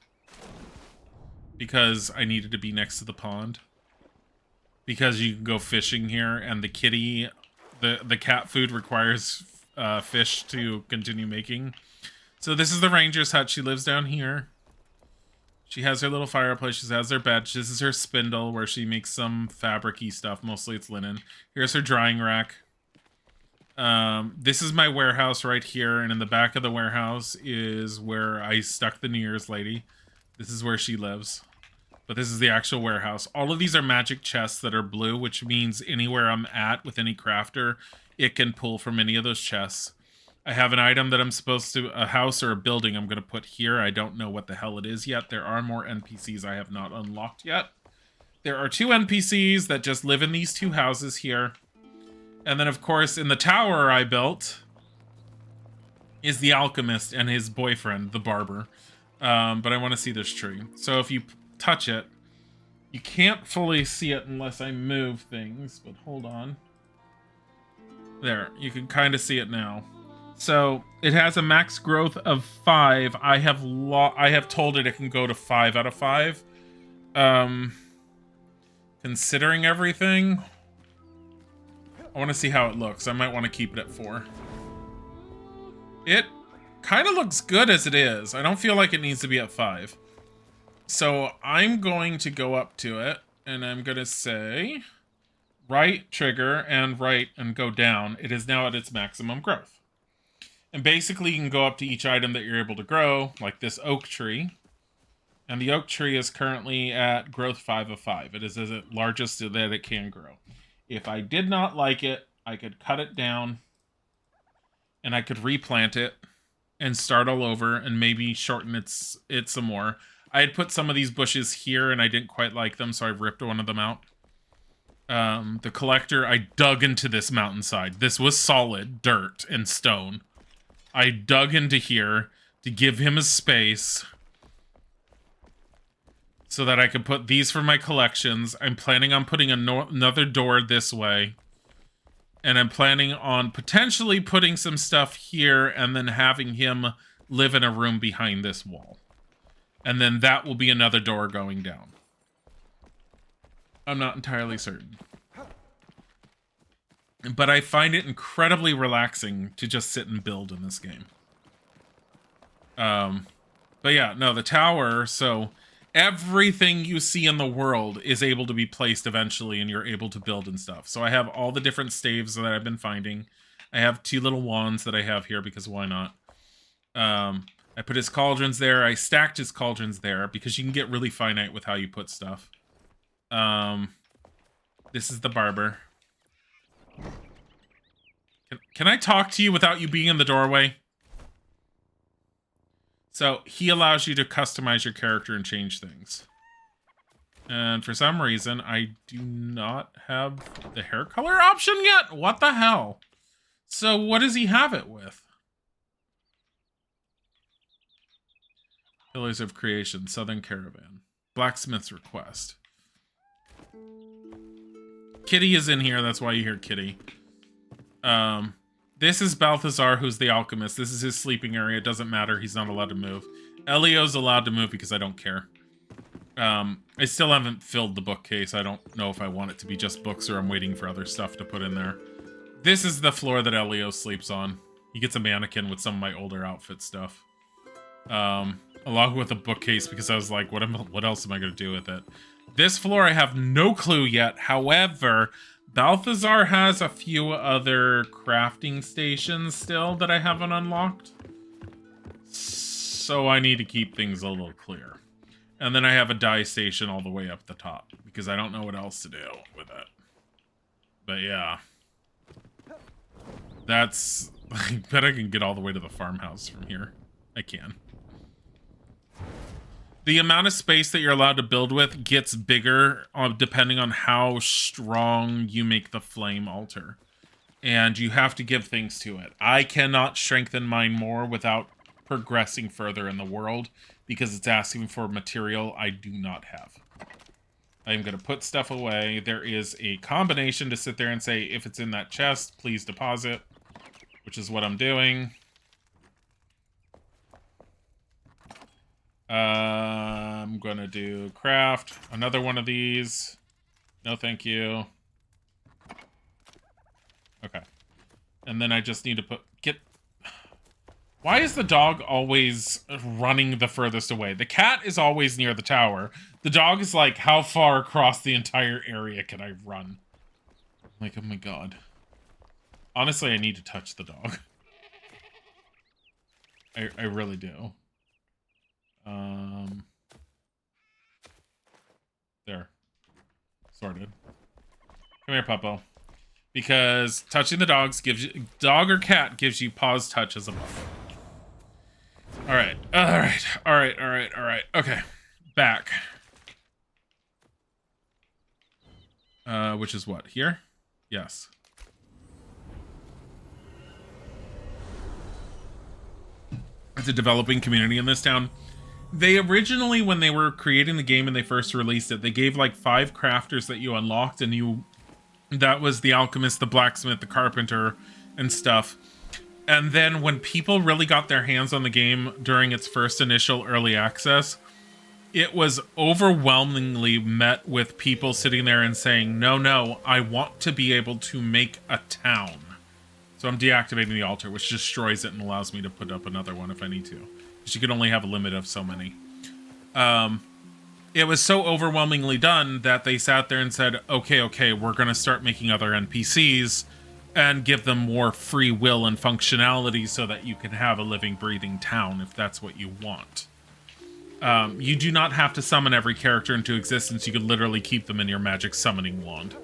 Because I needed to be next to the pond. Because you can go fishing here, and the kitty, the cat food requires fish to continue making. So this is the ranger's hut. She lives down here. She has her little fireplace. She has her bed. This is her spindle where she makes some fabric-y stuff. Mostly it's linen. Here's her drying rack. This is my warehouse right here, and in the back of the warehouse is where I stuck the New Year's lady. This is where she lives. But this is the actual warehouse. All of these are magic chests that are blue, which means anywhere I'm at with any crafter, it can pull from any of those chests. I have an item that I'm supposed to, a house or a building I'm going to put here. I don't know what the hell it is yet. There are more NPCs I have not unlocked yet. There are 2 NPCs that just live in these 2 houses here. And then, of course, in the tower I built is the alchemist and his boyfriend, the barber. But I want to see this tree. So if you touch it, you can't fully see it unless I move things, but hold on. There, you can kind of see it now. So it has a max growth of 5. I have told it can go to 5 out of 5. Considering everything, I want to see how it looks. I might want to keep it at 4. It kind of looks good as it is. I don't feel like it needs to be at 5. So I'm going to go up to it, and I'm going to say right trigger and right and go down. It is now at its maximum growth. And basically you can go up to each item that you're able to grow, like this oak tree. And the oak tree is currently at growth 5 of 5. It is at largest that it can grow. If I did not like it, I could cut it down and I could replant it and start all over and maybe shorten it some more. I had put some of these bushes here and I didn't quite like them, so I ripped one of them out. The collector, I dug into this mountainside. This was solid dirt and stone. I dug into here to give him a space so that I could put these for my collections. I'm planning on putting another door this way. And I'm planning on potentially putting some stuff here and then having him live in a room behind this wall. And then that will be another door going down. I'm not entirely certain. But I find it incredibly relaxing to just sit and build in this game. But yeah, no, the tower, so everything you see in the world is able to be placed eventually and you're able to build and stuff. So I have all the different staves that I've been finding. I have 2 little wands that I have here because why not? I put his cauldrons there. I stacked his cauldrons there because you can get really finite with how you put stuff. This is the barber. Can I talk to you without you being in the doorway? So he allows you to customize your character and change things. And for some reason, I do not have the hair color option yet. What the hell? So what does he have it with? Pillars of Creation, Southern Caravan, Blacksmith's Request. Kitty is in here, that's why you hear Kitty. This is Balthazar, who's the alchemist. This is his sleeping area. It doesn't matter, he's not allowed to move. Elio's allowed to move because I don't care. I still haven't filled the bookcase. I don't know if I want it to be just books or I'm waiting for other stuff to put in there. This is the floor that Elio sleeps on. He gets a mannequin with some of my older outfit stuff. Along with a bookcase because I was like, what else am I going to do with it? This floor I have no clue yet. However, Balthazar has a few other crafting stations still that I haven't unlocked. So I need to keep things a little clear. And then I have a dye station all the way up the top because I don't know what else to do with it. But yeah. That's... I bet I can get all the way to the farmhouse from here. I can. The amount of space that you're allowed to build with gets bigger depending on how strong you make the flame altar. And you have to give things to it. I cannot strengthen mine more without progressing further in the world because it's asking for material I do not have. I'm going to put stuff away. There is a combination to sit there and say, if it's in that chest, please deposit, which is what I'm doing. I'm going to do craft. Another one of these. No, thank you. Okay. And then I just need to why is the dog always running the furthest away? The cat is always near the tower. The dog is like, how far across the entire area can I run? Like, oh my god. Honestly, I need to touch the dog. I really do. There. Sorted. Come here, Puppo. Because touching the dogs gives you... Dog or cat gives you paws touch as a buff. Alright. Alright. Okay. Back. Which is what? Here? Yes. It's a developing community in this town. They originally, when they were creating the game and they first released it, they gave like 5 crafters that you unlocked, and that was the alchemist, the blacksmith, the carpenter, and stuff. And then when people really got their hands on the game during its first initial early access, it was overwhelmingly met with people sitting there and saying, no, I want to be able to make a town. So I'm deactivating the altar, which destroys it and allows me to put up another one if I need to. Because you can only have a limit of so many. It was so overwhelmingly done that they sat there and said, okay, we're going to start making other NPCs and give them more free will and functionality so that you can have a living, breathing town if that's what you want. You do not have to summon every character into existence. You could literally keep them in your magic summoning wand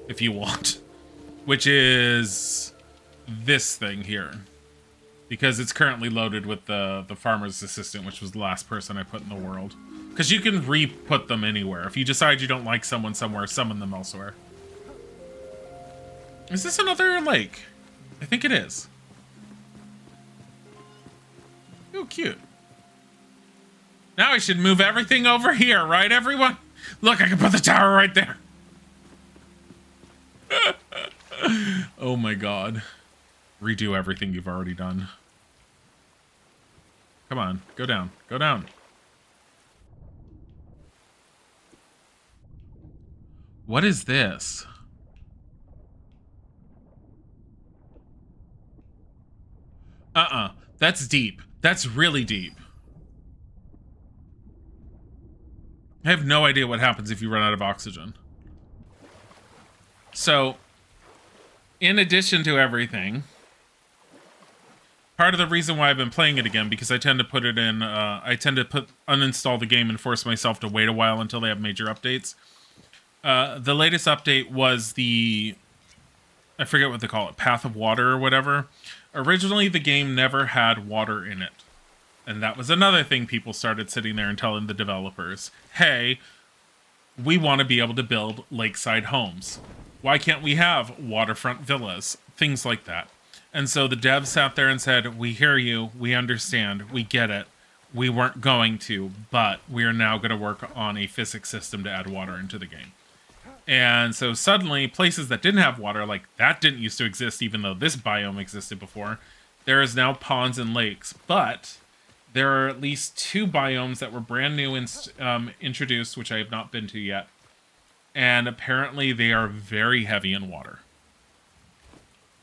if you want. Which is this thing here. Because it's currently loaded with the farmer's assistant, which was the last person I put in the world. Because you can re-put them anywhere. If you decide you don't like someone somewhere, summon them elsewhere. Is this another lake? I think it is. Oh, cute. Now I should move everything over here, right, everyone? Look, I can put the tower right there. Oh my god. Redo everything you've already done. Come on, go down. Go down. What is this? That's deep. That's really deep. I have no idea what happens if you run out of oxygen. So, in addition to everything, part of the reason why I've been playing it again, because I tend to put it in, uninstall the game and force myself to wait a while until they have major updates. The latest update was I forget what they call it, Path of Water or whatever. Originally, the game never had water in it. And that was another thing people started sitting there and telling the developers. Hey, we want to be able to build lakeside homes. Why can't we have waterfront villas? Things like that. And so the devs sat there and said, we hear you, we understand, we get it. We weren't going to, but we are now going to work on a physics system to add water into the game. And so suddenly, places that didn't have water, like that didn't used to exist, even though this biome existed before, there is now ponds and lakes. But there are at least 2 biomes that were brand new introduced, which I have not been to yet. And apparently they are very heavy in water.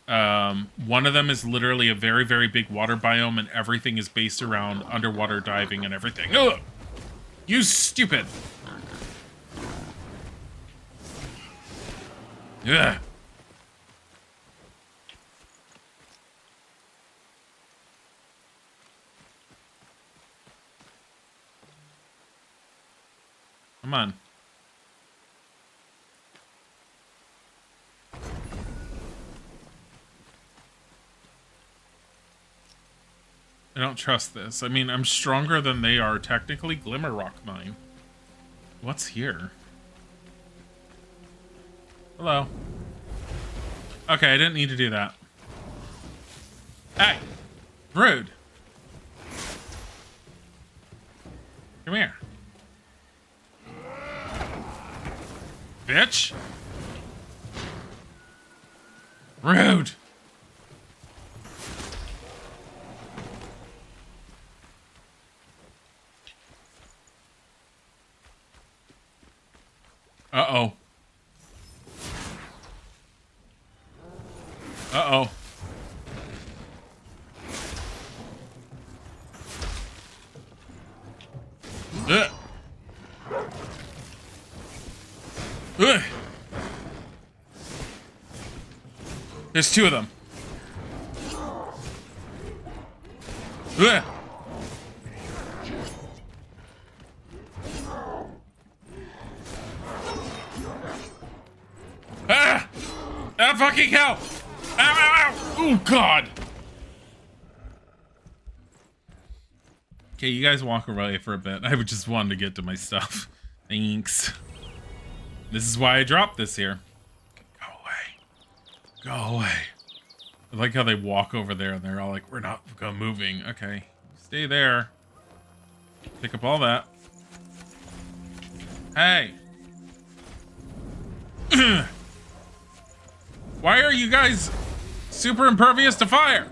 One of them is literally a very, very big water biome, and everything is based around underwater diving and everything. Ugh! You stupid! Ugh! Come on. I don't trust this. I mean, I'm stronger than they are technically. Glimmer Rock Mine. What's here? Hello. Okay, I didn't need to do that. Hey! Rude! Come here. Bitch. Rude. Uh-oh. Uh-oh. Ugh. Ugh. There's two of them. Ugh. Ah! Ah, fucking hell! Ow, ow, ow! Oh, God! Okay, you guys walk away for a bit. I just wanted to get to my stuff. Thanks. This is why I dropped this here. Go away. Go away. I like how they walk over there and they're all like, we're not moving. Okay. Stay there. Pick up all that. Hey. Why are you guys super impervious to fire?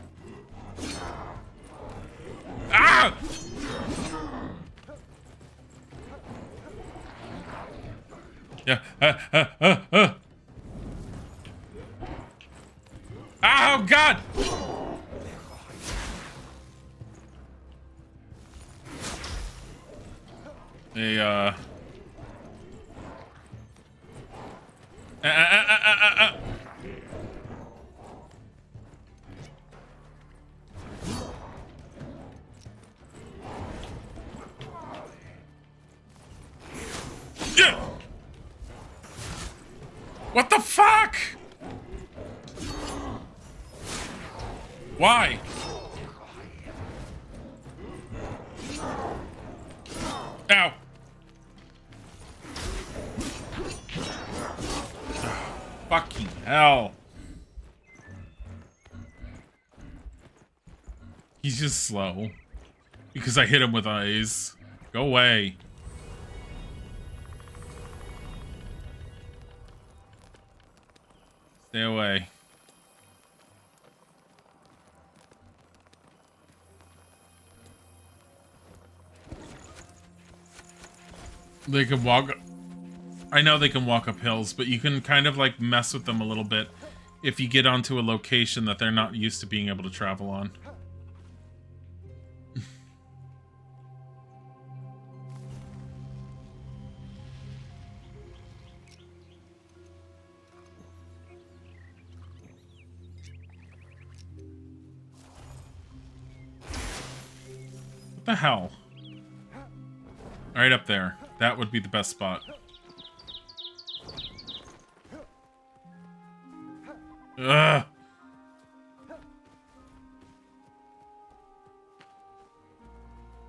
Ah! Yeah. Oh, God! They, Yeah! What the fuck? Why? Ow. Fucking hell. He's just slow. Because I hit him with eyes. Go away. Stay away. They can walk... I know they can walk up hills, but you can kind of like mess with them a little bit if you get onto a location that they're not used to being able to travel on. What the hell? Right up there. That would be the best spot. Ugh.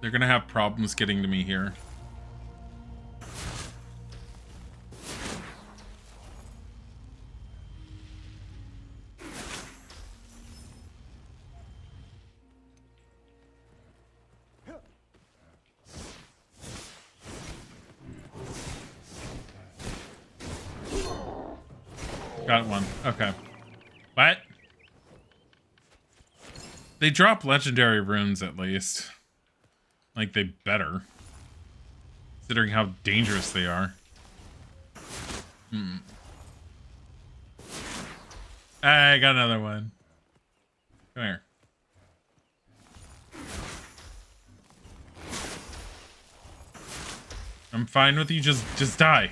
They're gonna have problems getting to me here. Got one. Okay. What? They drop legendary runes at least. Like, they better. Considering how dangerous they are. I got another one. Come here. I'm fine with you, just die.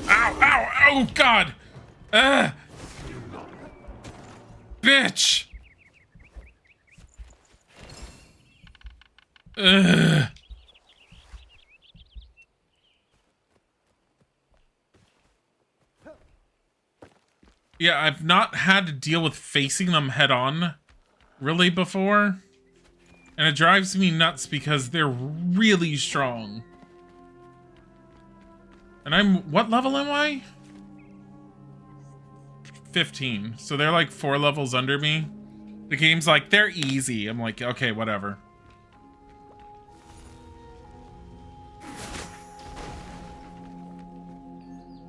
Ow, ow, oh God! Bitch! Yeah, I've not had to deal with facing them head on really before. And it drives me nuts because they're really strong. And what level am I? 15. So they're like 4 levels under me. The game's like, they're easy. I'm like, okay, whatever.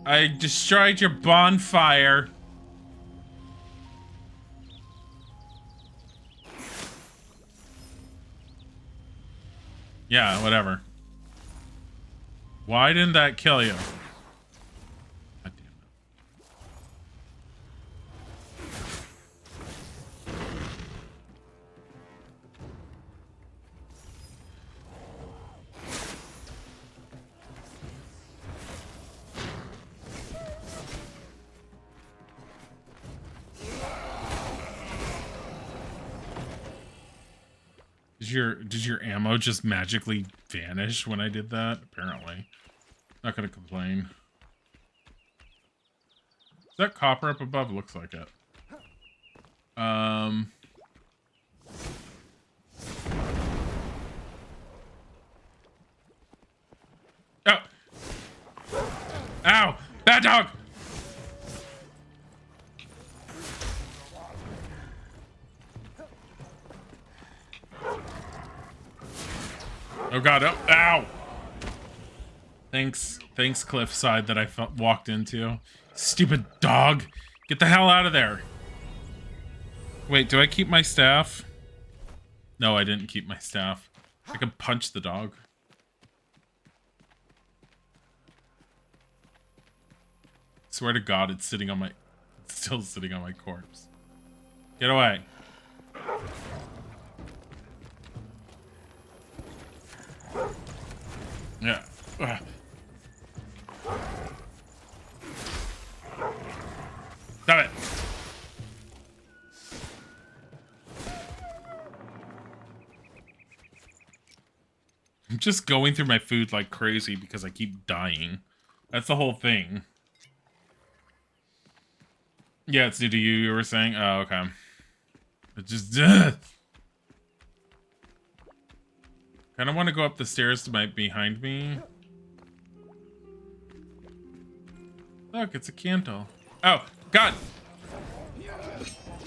I destroyed your bonfire. Yeah, whatever. Why didn't that kill you? God damn it. Did your ammo just magically vanish when I did that? Apparently. Not gonna complain. Is that copper up above? Looks like it. Oh. Ow! Bad dog! Oh god, oh, ow! Thanks, Cliffside, that I walked into. Stupid dog! Get the hell out of there! Wait, do I keep my staff? No, I didn't keep my staff. I can punch the dog. Swear to god, it's still sitting on my corpse. Get away. Yeah. Ugh. Stop it. I'm just going through my food like crazy because I keep dying. That's the whole thing. Yeah, it's due to you were saying? Oh, okay. It just... Kind of want to go up the stairs to behind me. Look, it's a candle. Oh, God!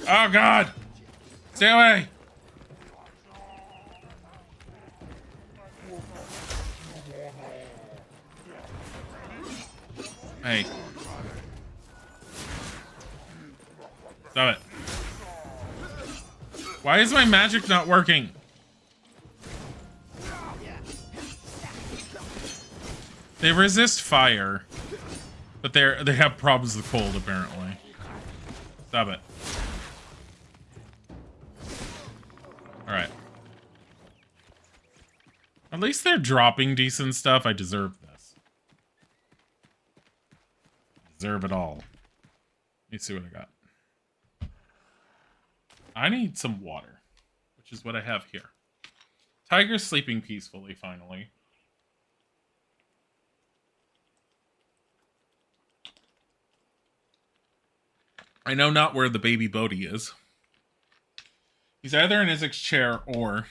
Oh, God! Stay away! Hey. Stop it. Why is my magic not working? They resist fire, but they have problems with cold, apparently. Stop it. Alright. At least they're dropping decent stuff. I deserve this. Deserve it all. Let me see what I got. I need some water, which is what I have here. Tiger's sleeping peacefully, finally. I know not where the baby Bodhi is. He's either in Isaac's chair or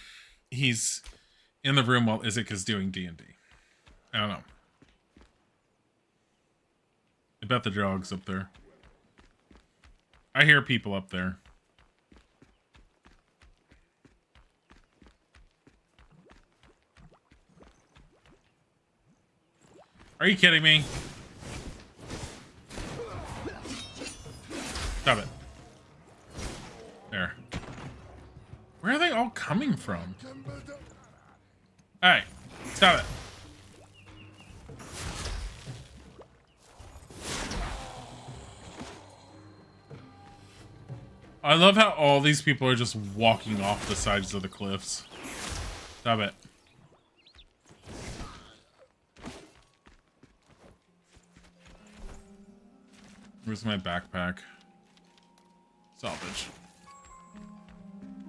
he's in the room while Isaac is doing D&D. I don't know. I bet the dog's up there. I hear people up there. Are you kidding me? Stop it. There. Where are they all coming from? Alright. Stop it. I love how all these people are just walking off the sides of the cliffs. Stop it. Where's my backpack? Salvage.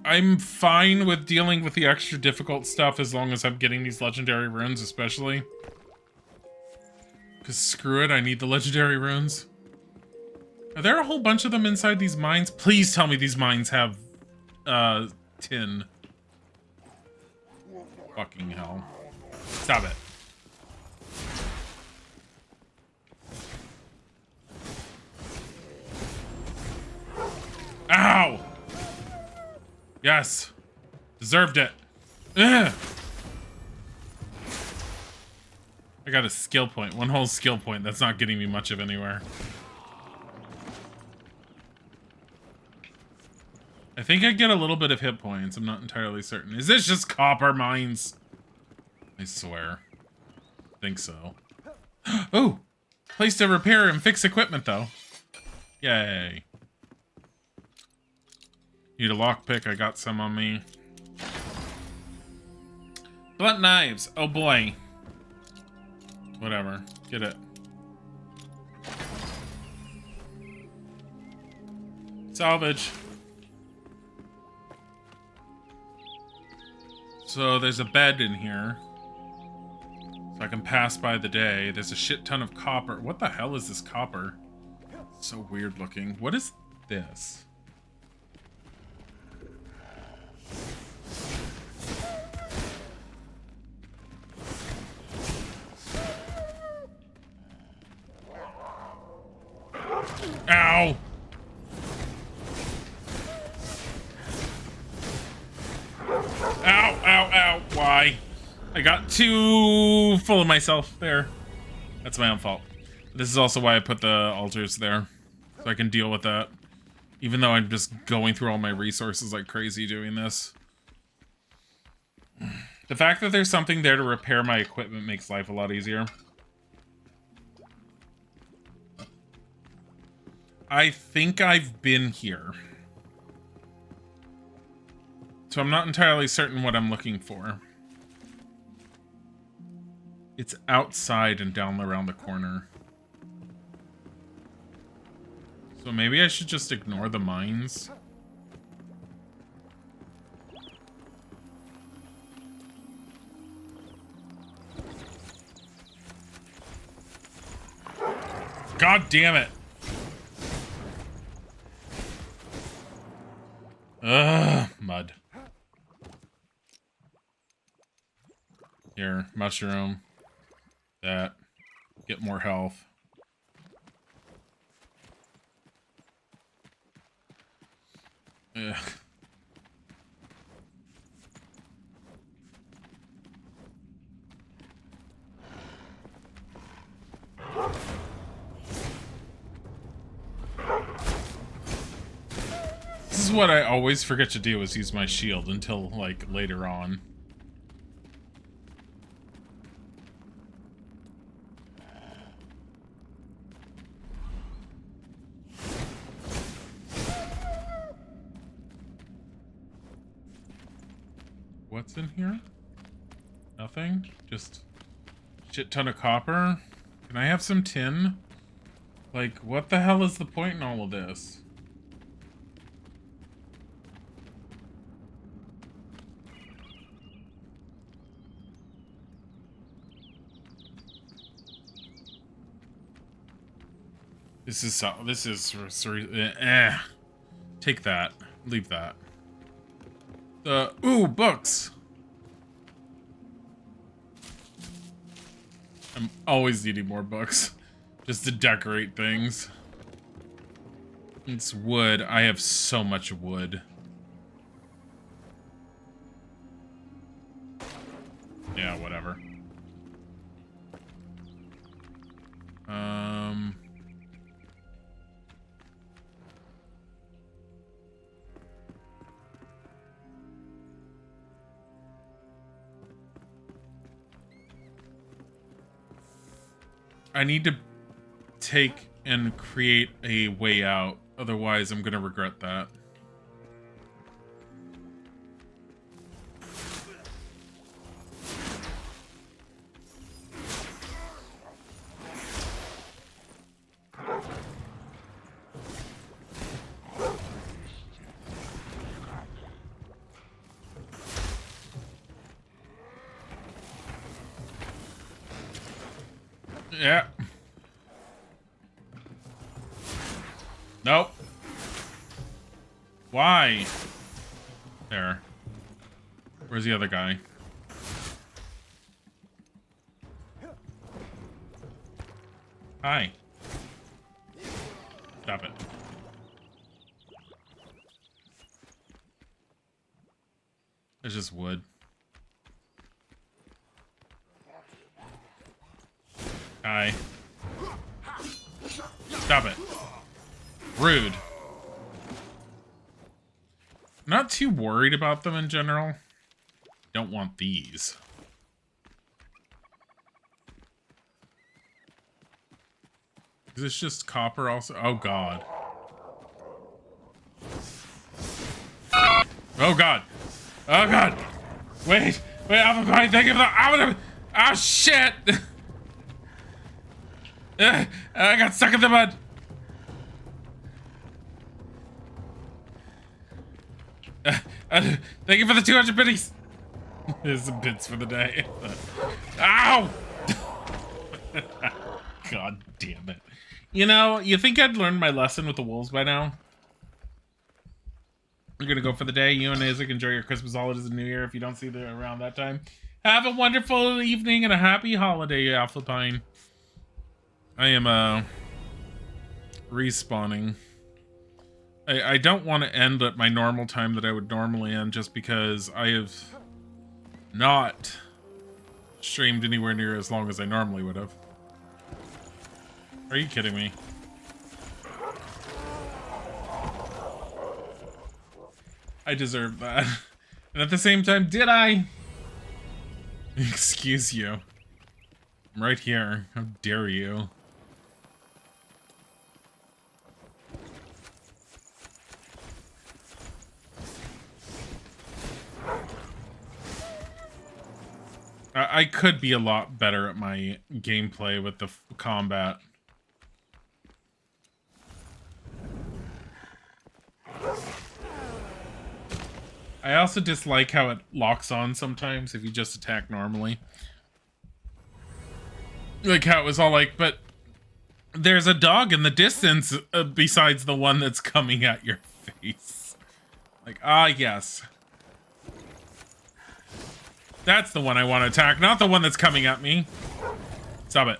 I'm fine with dealing with the extra difficult stuff as long as I'm getting these legendary runes, especially. Because screw it, I need the legendary runes. Are there a whole bunch of them inside these mines? Please tell me these mines have, tin. Fucking hell. Stop it. Ow! Yes. Deserved it. Ugh. I got a skill point. One whole skill point. That's not getting me much of anywhere. I think I get a little bit of hit points. I'm not entirely certain. Is this just copper mines? I swear. I think so. Oh! Place to repair and fix equipment, though. Yay. Need a lockpick. I got some on me. Blunt knives. Oh, boy. Whatever. Get it. Salvage. So there's a bed in here. So I can pass by the day. There's a shit ton of copper. What the hell is this copper? So weird looking. What is this? Ow! Ow, ow, ow. Why? I got too full of myself there. That's my own fault. This is also why I put the altars there. So I can deal with that. Even though I'm just going through all my resources like crazy doing this. The fact that there's something there to repair my equipment makes life a lot easier. I think I've been here. So I'm not entirely certain what I'm looking for. It's outside and down around the corner. So maybe I should just ignore the mines. God damn it! Ugh, mud. Here, mushroom. That. Get more health. Ugh. This is what I always forget to do, is use my shield until, like, later on. What's in here? Nothing? Just shit ton of copper? Can I have some tin? Like, what the hell is the point in all of this? This is take that. Leave that. Ooh, books. I'm always needing more books just to decorate things. It's wood. I have so much wood. Yeah, whatever. I need to take and create a way out. Otherwise, I'm gonna regret that. Yeah. Nope. Why? There. Where's the other guy? Hi. Stop it. There's just wood. Hi. Stop it. Rude. Not too worried about them in general. Don't want these. Is this just copper also? Oh, God. Oh, God. Oh, God. Wait. I'm fine. Thank you for the... I'm gonna... Oh, shit. I got stuck in the mud. Thank you for the 200 biddies. Here's some bits for the day. Ow! God damn it. You know, you think I'd learned my lesson with the wolves by now? You're gonna go for the day. You and Isaac enjoy your Christmas holidays and New Year if you don't see them around that time. Have a wonderful evening and a happy holiday, Alphapine. I am, respawning. I don't want to end at my normal time that I would normally end just because I have not streamed anywhere near as long as I normally would have. Are you kidding me? I deserve that. And at the same time, did I? Excuse you. I'm right here. How dare you? I could be a lot better at my gameplay with the combat. I also dislike how it locks on sometimes if you just attack normally. Like how it was all like, but there's a dog in the distance besides the one that's coming at your face. Like, ah, yes. That's the one I want to attack, not the one that's coming at me. Stop it.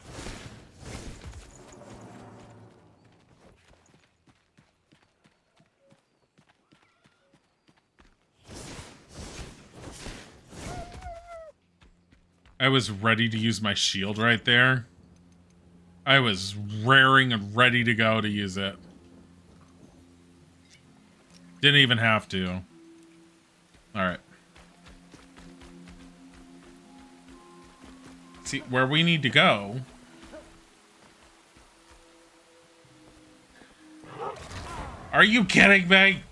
I was ready to use my shield right there. I was raring and ready to go to use it. Didn't even have to. Alright. See, where we need to go... Are you kidding me?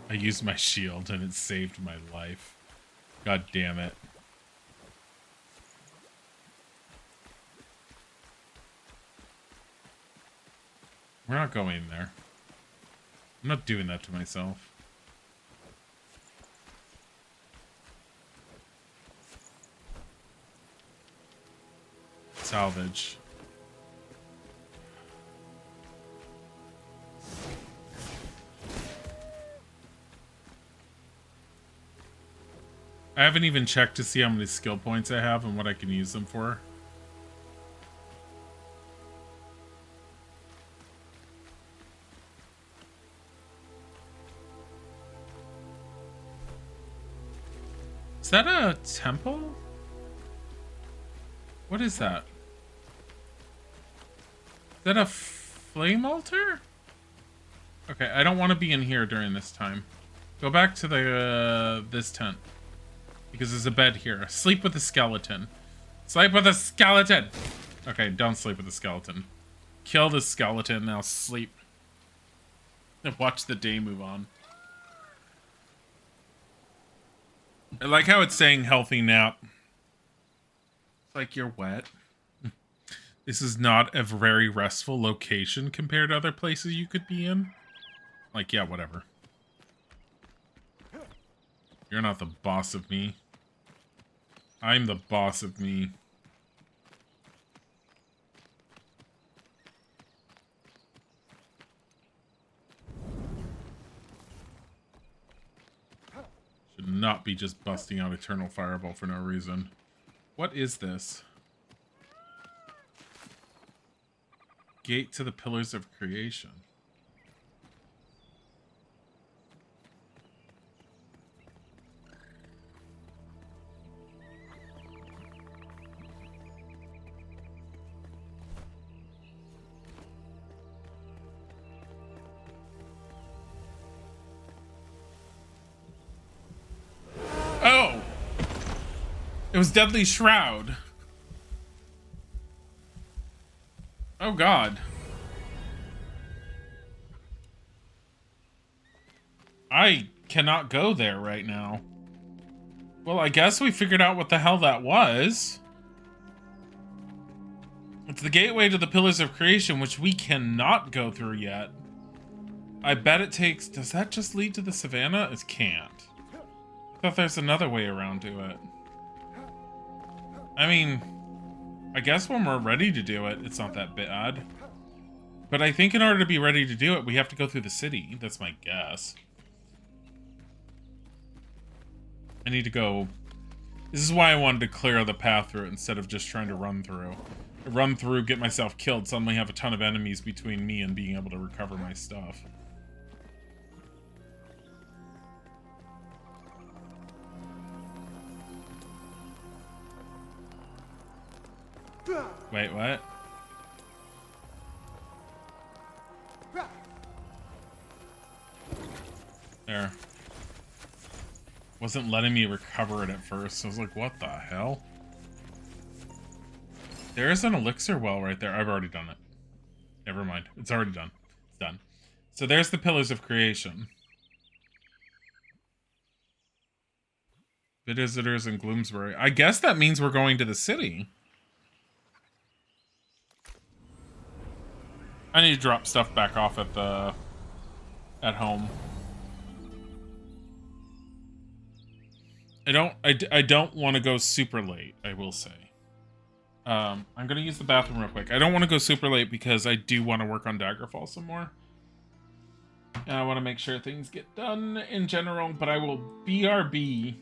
I used my shield and it saved my life. God damn it. We're not going there. I'm not doing that to myself. Salvage. I haven't even checked to see how many skill points I have and what I can use them for. Is that a temple? What is that? Is that a flame altar? Okay, I don't want to be in here during this time. Go back to the this tent. Because there's a bed here. Sleep with a skeleton. Sleep with a skeleton! Okay, don't sleep with a skeleton. Kill the skeleton, now sleep. And watch the day move on. I like how it's saying healthy nap. It's like you're wet. This is not a very restful location compared to other places you could be in. Like, yeah, whatever. You're not the boss of me. I'm the boss of me. Should not be just busting out Eternal Fireball for no reason. What is this? Gate to the Pillars of Creation. It was Deadly Shroud. Oh god. I cannot go there right now. Well, I guess we figured out what the hell that was. It's the gateway to the Pillars of Creation, which we cannot go through yet. I bet it takes... Does that just lead to the savannah? It can't. I thought there's another way around to it. I mean, I guess when we're ready to do it, it's not that bad. But I think in order to be ready to do it, we have to go through the city. That's my guess. I need to go... This is why I wanted to clear the path through it instead of just trying to run through. Run through, get myself killed, suddenly have a ton of enemies between me and being able to recover my stuff. Wait, what? There. Wasn't letting me recover it at first. I was like, what the hell? There is an elixir well right there. I've already done it. Never mind. It's already done. It's done. So there's the Pillars of Creation. Visitors in Gloomsbury. I guess that means we're going to the city. I need to drop stuff back off at the... at home. I don't want to go super late, I will say. I'm gonna use the bathroom real quick. I don't want to go super late because I do want to work on Daggerfall some more. And I want to make sure things get done in general, but I will BRB.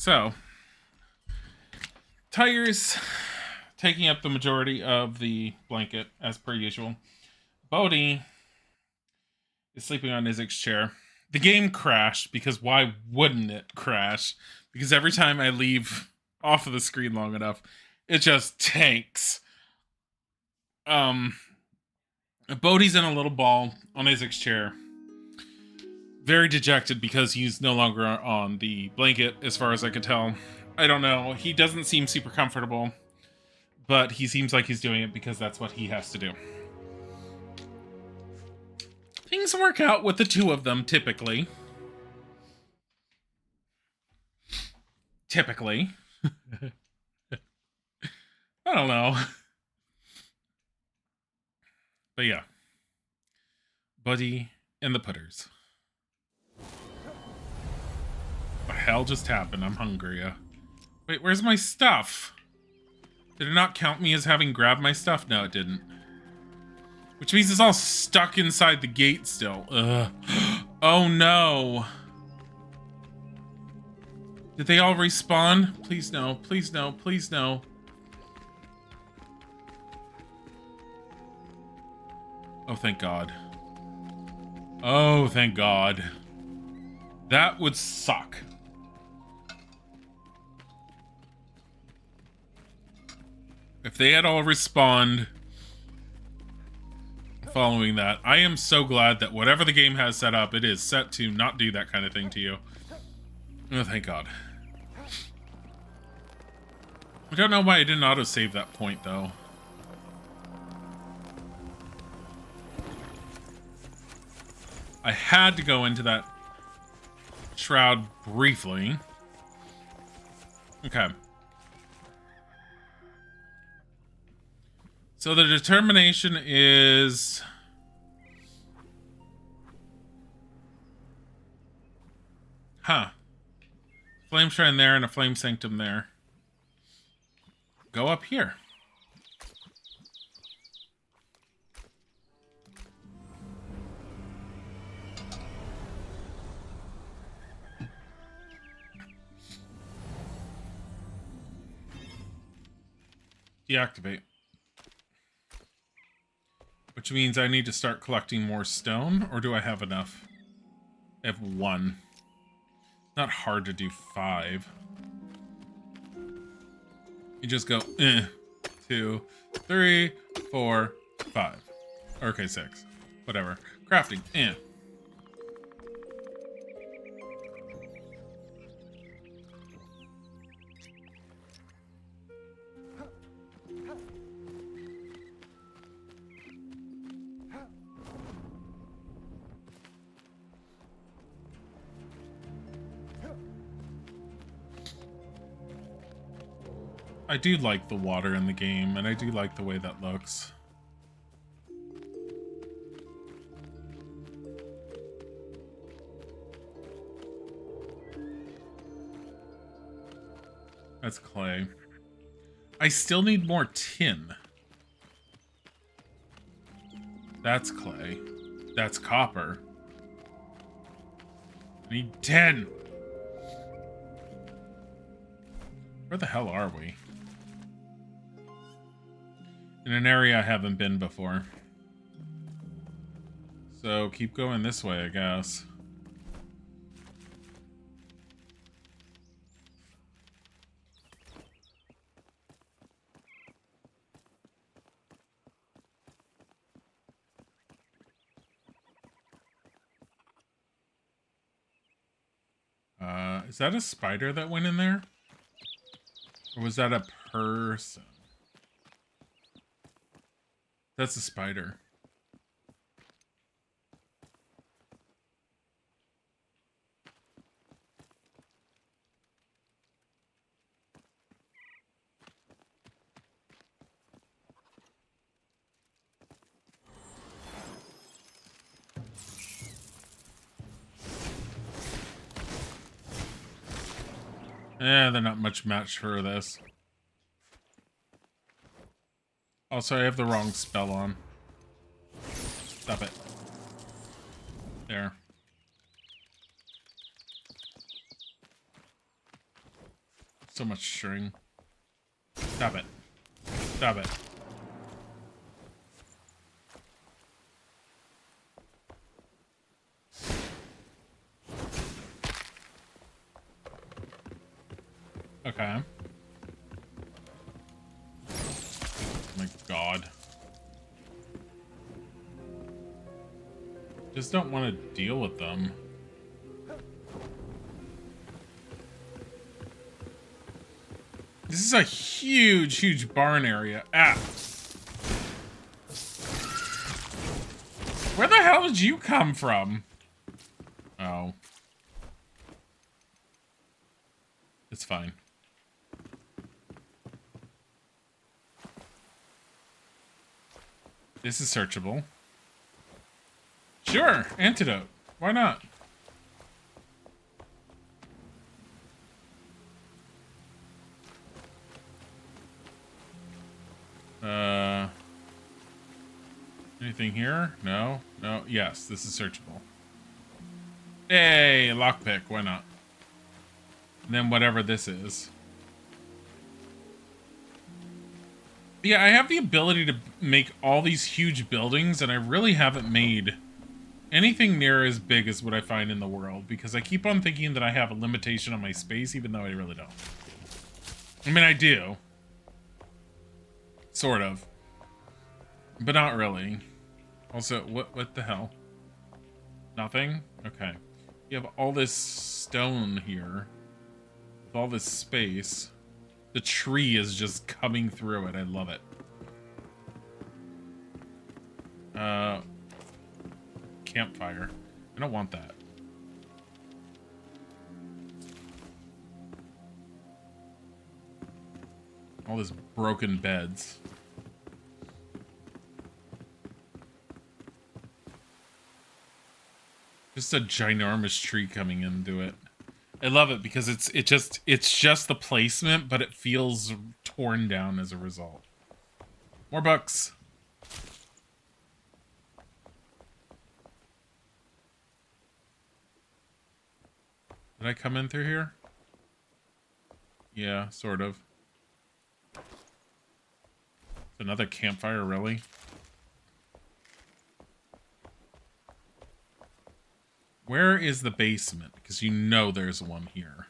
So, Tiger's taking up the majority of the blanket, as per usual. Bodhi is sleeping on Izik's chair. The game crashed, because why wouldn't it crash? Because every time I leave off of the screen long enough, it just tanks. Bodhi's in a little ball on Izik's chair. Very dejected because he's no longer on the blanket, as far as I could tell. I don't know. He doesn't seem super comfortable, but he seems like he's doing it because that's what he has to do. Things work out with the two of them, typically. Typically. I don't know. But yeah. Buddy and the Putters. What the hell just happened? I'm hungry. Wait, where's my stuff? Did it not count me as having grabbed my stuff? No, it didn't. Which means it's all stuck inside the gate still. Ugh. Oh no. Did they all respawn? Please no, please no, please no. Oh, thank God. Oh, thank God. That would suck. If they had all respawned following that, I am so glad that whatever the game has set up, it is set to not do that kind of thing to you. Oh, thank God. I don't know why I didn't autosave that point, though. I had to go into that shroud briefly. Okay. So the determination is... Huh. Flame Shrine there and a Flame Sanctum there. Go up here. Deactivate. Which means I need to start collecting more stone, or do I have enough? I have 1. Not hard to do 5. You just go 2, 3, 4, 5. Okay, 6. Whatever. Crafting. I do like the water in the game, and I do like the way that looks. That's clay. I still need more tin. That's clay. That's copper. I need 10. Where the hell are we? In an area I haven't been before. So keep going this way, I guess. Is that a spider that went in there? Or was that a person? That's a spider. They're not much match for this. Also, I have the wrong spell on. Stop it. There. So much string. Stop it. Stop it. Okay. Oh my god. Just don't want to deal with them. This is a huge, huge barn area. Ah! Where the hell did you come from? Oh. It's fine. This is searchable. Sure, antidote. Why not? Anything here? No? No? Yes, this is searchable. Hey, lockpick. Why not? And then whatever this is. Yeah, I have the ability to make all these huge buildings, and I really haven't made anything near as big as what I find in the world, because I keep on thinking that I have a limitation on my space, even though I really don't. I mean, I do. Sort of. But not really. Also, what the hell? Nothing? Okay. You have all this stone here. With all this space. The tree is just coming through it. I love it. Campfire. I don't want that. All this broken beds. Just a ginormous tree coming into it. I love it because it's just the placement, but it feels torn down as a result. More bucks. Did I come in through here? Yeah, sort of. Another campfire, really? Where is the basement? Because you know there's one here.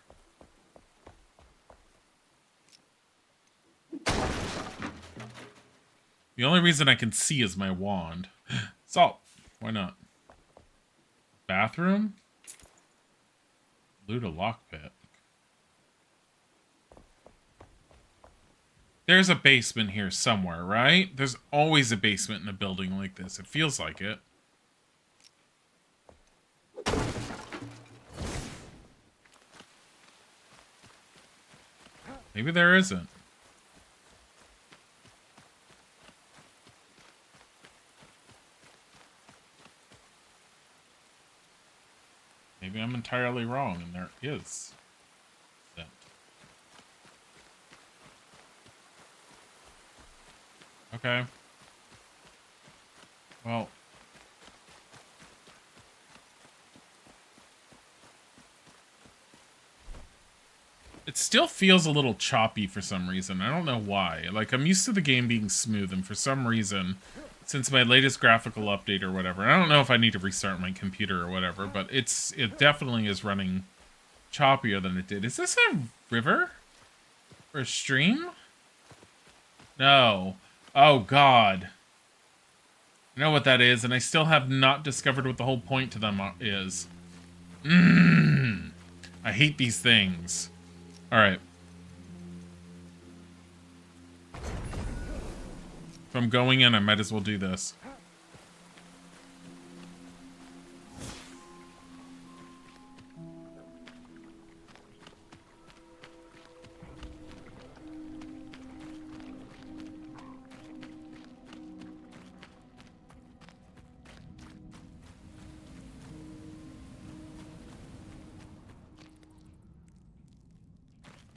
The only reason I can see is my wand. Salt. Why not? Bathroom? Loot a lockpit. There's a basement here somewhere, right? There's always a basement in a building like this. It feels like it. Maybe there isn't. Maybe I'm entirely wrong and there is. Okay. Well. It still feels a little choppy for some reason. I don't know why. Like, I'm used to the game being smooth, and for some reason, since my latest graphical update or whatever, I don't know if I need to restart my computer or whatever, but it definitely is running choppier than it did. Is this a river? Or a stream? No. Oh, God. I know what that is, and I still have not discovered what the whole point to them is. I hate these things. Alright. If I'm going in, I might as well do this.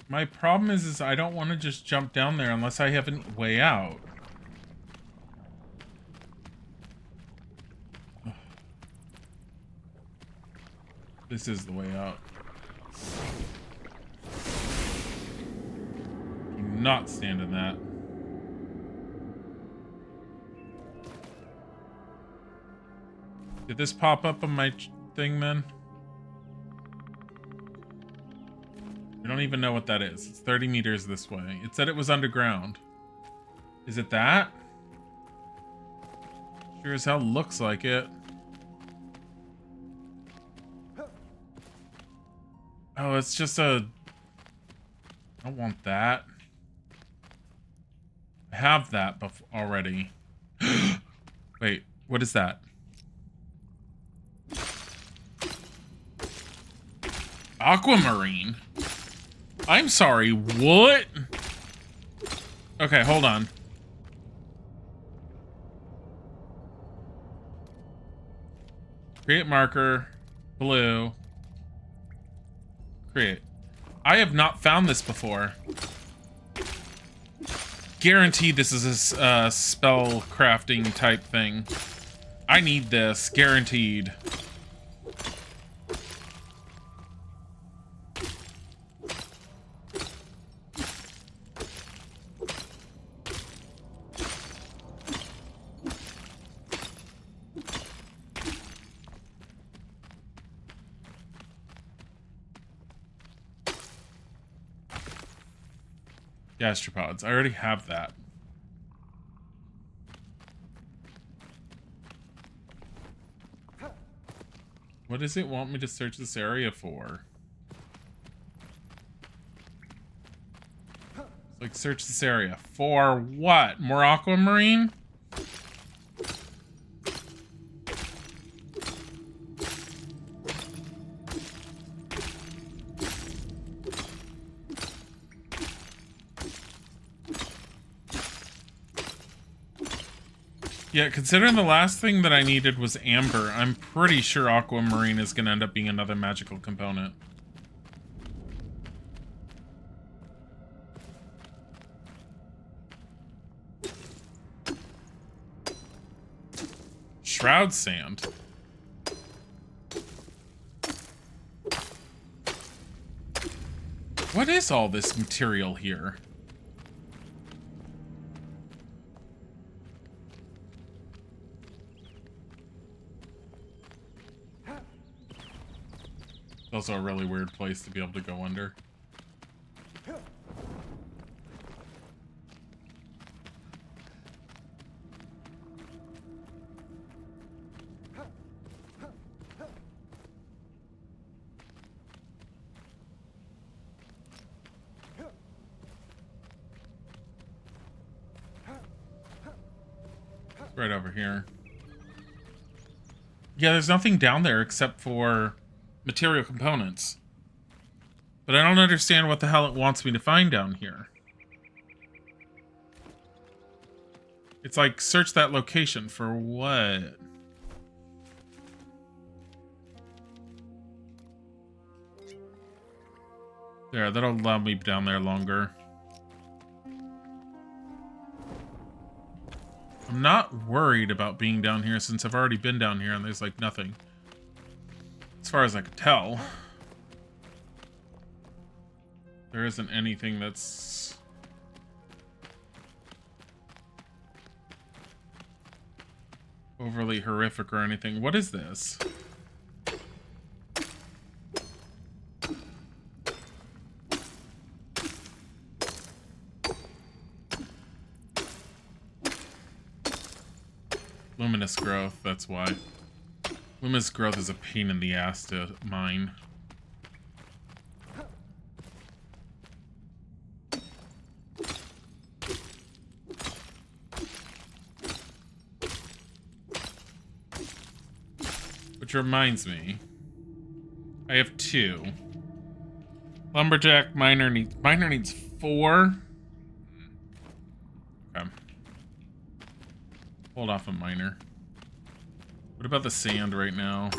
My problem is I don't want to just jump down there unless I have a way out. This is the way out. not stand in that. Did this pop up on my thing then? I don't even know what that is. It's 30 meters this way. It said it was underground. Is it that? Sure as hell looks like it. Oh, it's just a... I don't want that. I have that already. Wait, what is that? Aquamarine? I'm sorry, what? Okay, hold on. Create marker, blue. Create. I have not found this before. Guaranteed this is a spell crafting type thing. I need this, guaranteed. Gastropods. I already have that. What does it want me to search this area for? It's like, search this area. For what? More aquamarine? Yeah, considering the last thing that I needed was amber, I'm pretty sure aquamarine is going to end up being another magical component. Shroud sand. What is all this material here? It's also a really weird place to be able to go under. It's right over here. Yeah, there's nothing down there except for material components. But I don't understand what the hell it wants me to find down here. It's like, search that location for what? There, that'll allow me down there longer. I'm not worried about being down here since I've already been down here and there's like nothing. As far as I can tell. There isn't anything that's... overly horrific or anything. What is this? Luminous growth, that's why. Luminous growth is a pain in the ass to mine. Which reminds me, I have 2. Lumberjack, miner needs 4. Okay. Hold off a miner. What about the sand right now?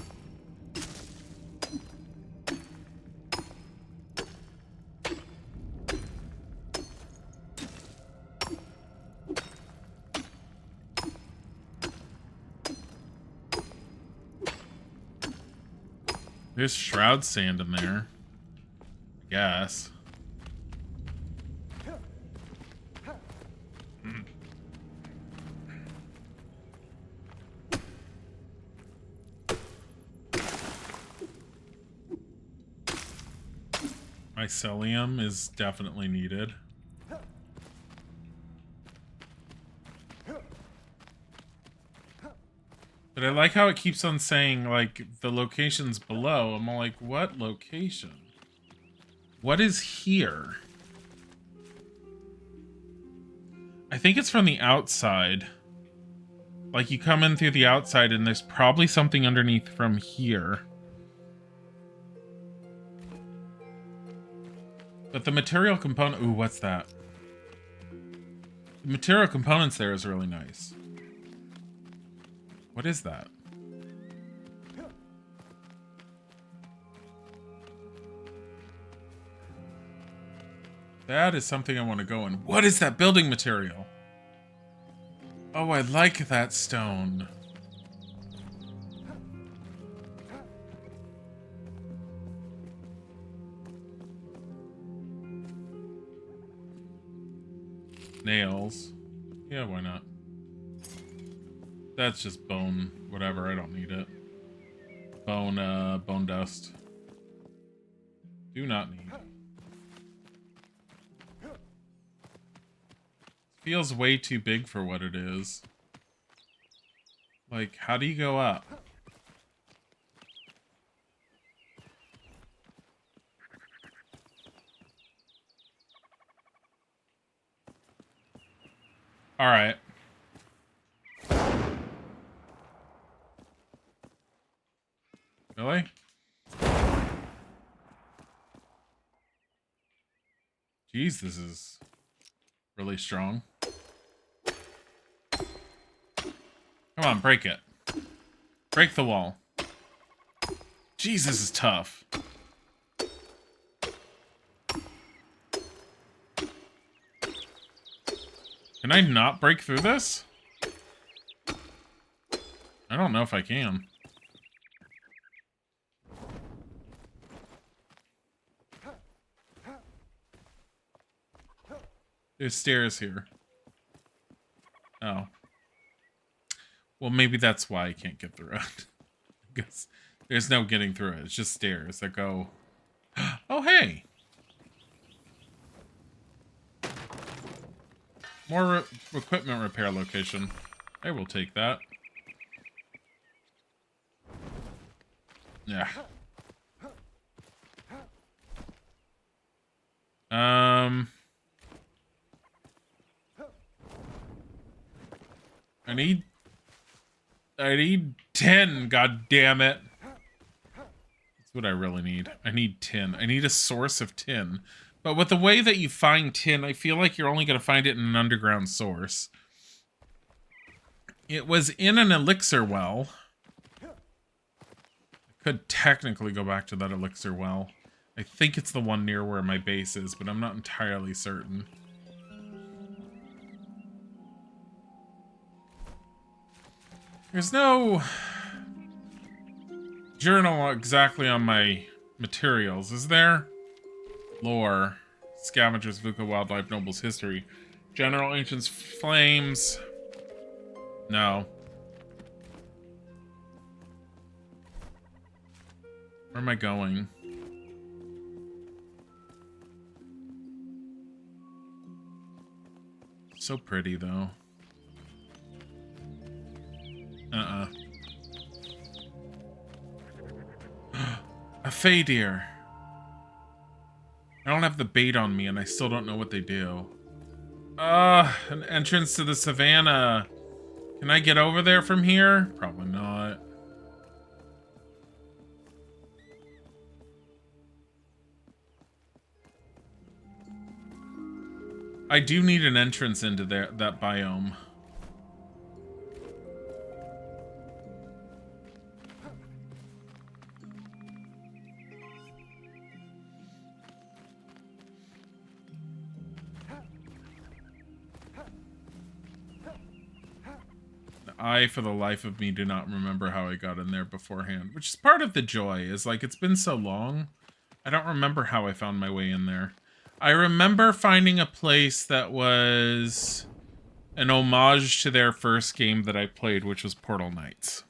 There's shroud sand in there, I guess. Mycelium is definitely needed. But I like how it keeps on saying, like, the location's below. I'm all like, what location? What is here? I think it's from the outside. Like, you come in through the outside and there's probably something underneath from here. But the material component... Ooh, what's that? The material components there is really nice. What is that? That is something I want to go in. What is that building material? Oh, I like that stone. Nails. Yeah, why not? That's just bone, whatever, I don't need it. Bone dust. Do not need. Feels way too big for what it is. Like, how do you go up? Alright. Really? Jeez, this is really strong. Come on, break it. Break the wall. Jeez, this is tough. Can I not break through this? I don't know if I can. There's stairs here. Oh. Well, maybe that's why I can't get through it. Because there's no getting through it. It's just stairs that go... Oh, hey! More equipment repair location. I will take that. Yeah. I need 10, god damn it. That's what I really need. I need tin. I need a source of tin. But with the way that you find tin, I feel like you're only going to find it in an underground source. It was in an elixir well. I could technically go back to that elixir well. I think it's the one near where my base is, but I'm not entirely certain. There's no journal exactly on my materials, is there? Lore. Scavengers, Vuka, Wildlife, Nobles, History. General, Ancients, Flames. No. Where am I going? So pretty, though. A Fadir. I don't have the bait on me, and I still don't know what they do. An entrance to the savannah. Can I get over there from here? Probably not. I do need an entrance into that biome. I, for the life of me, do not remember how I got in there beforehand, which is part of the joy, is like, it's been so long, I don't remember how I found my way in there. I remember finding a place that was an homage to their first game that I played, which was Portal Knights.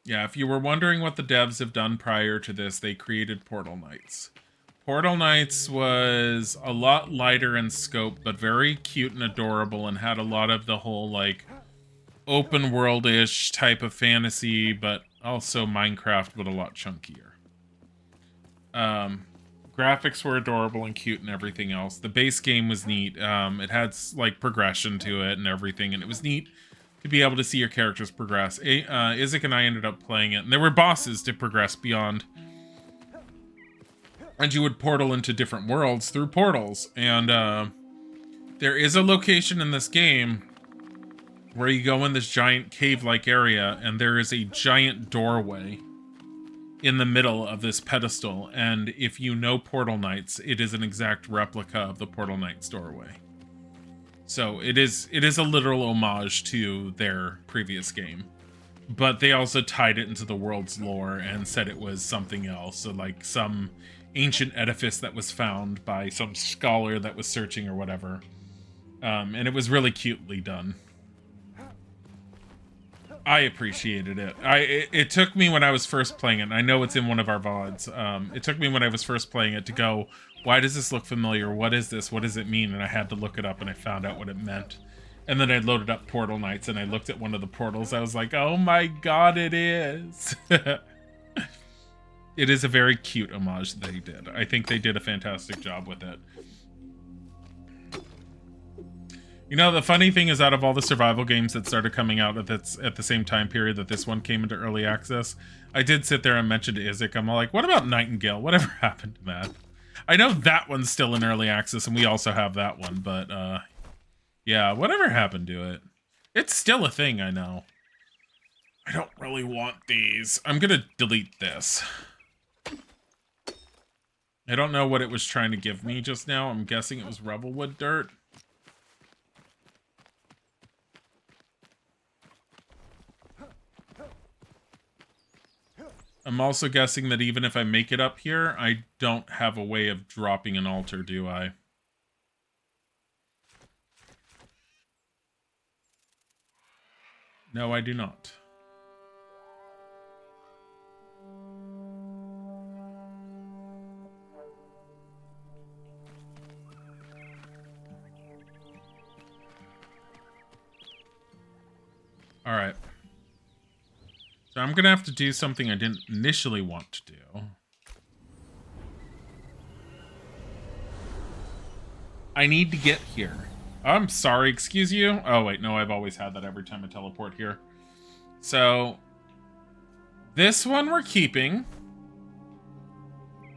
Yeah, if you were wondering what the devs have done prior to this, they created Portal Knights. Portal Knights was a lot lighter in scope, but very cute and adorable, and had a lot of the whole, like, open world-ish type of fantasy, but also Minecraft, but a lot chunkier. Graphics were adorable and cute and everything else. The base game was neat. It had, like, progression to it and everything, and it was neat to be able to see your characters progress. Isaac and I ended up playing it, and there were bosses to progress beyond. And you would portal into different worlds through portals. And there is a location in this game where you go in this giant cave-like area, and there is a giant doorway in the middle of this pedestal. And if you know Portal Knights, it is an exact replica of the Portal Knights doorway. So it is a literal homage to their previous game. But they also tied it into the world's lore and said it was something else. So like some ancient edifice that was found by some scholar that was searching or whatever. And it was really cutely done. I appreciated it. It took me when I was first playing it, and I know it's in one of our VODs. It took me when I was first playing it to go, why does this look familiar? What is this? What does it mean? And I had to look it up, and I found out what it meant. And then I loaded up Portal Knights, and I looked at one of the portals. I was like, oh my god, it is. It is a very cute homage that they did. I think they did a fantastic job with it. You know, the funny thing is, out of all the survival games that started coming out at the same time period that this one came into early access, I did sit there and mention to Isaac, I'm all like, what about Nightingale? Whatever happened to that? I know that one's still in early access, and we also have that one, but, yeah, whatever happened to it? It's still a thing, I know. I don't really want these. I'm gonna delete this. I don't know what it was trying to give me just now. I'm guessing it was Revelwood dirt. I'm also guessing that even if I make it up here, I don't have a way of dropping an altar, do I? No, I do not. All right. So I'm gonna have to do something I didn't initially want to do. I need to get here. I'm sorry, excuse you? Oh wait, no, I've always had that every time I teleport here. So, this one we're keeping.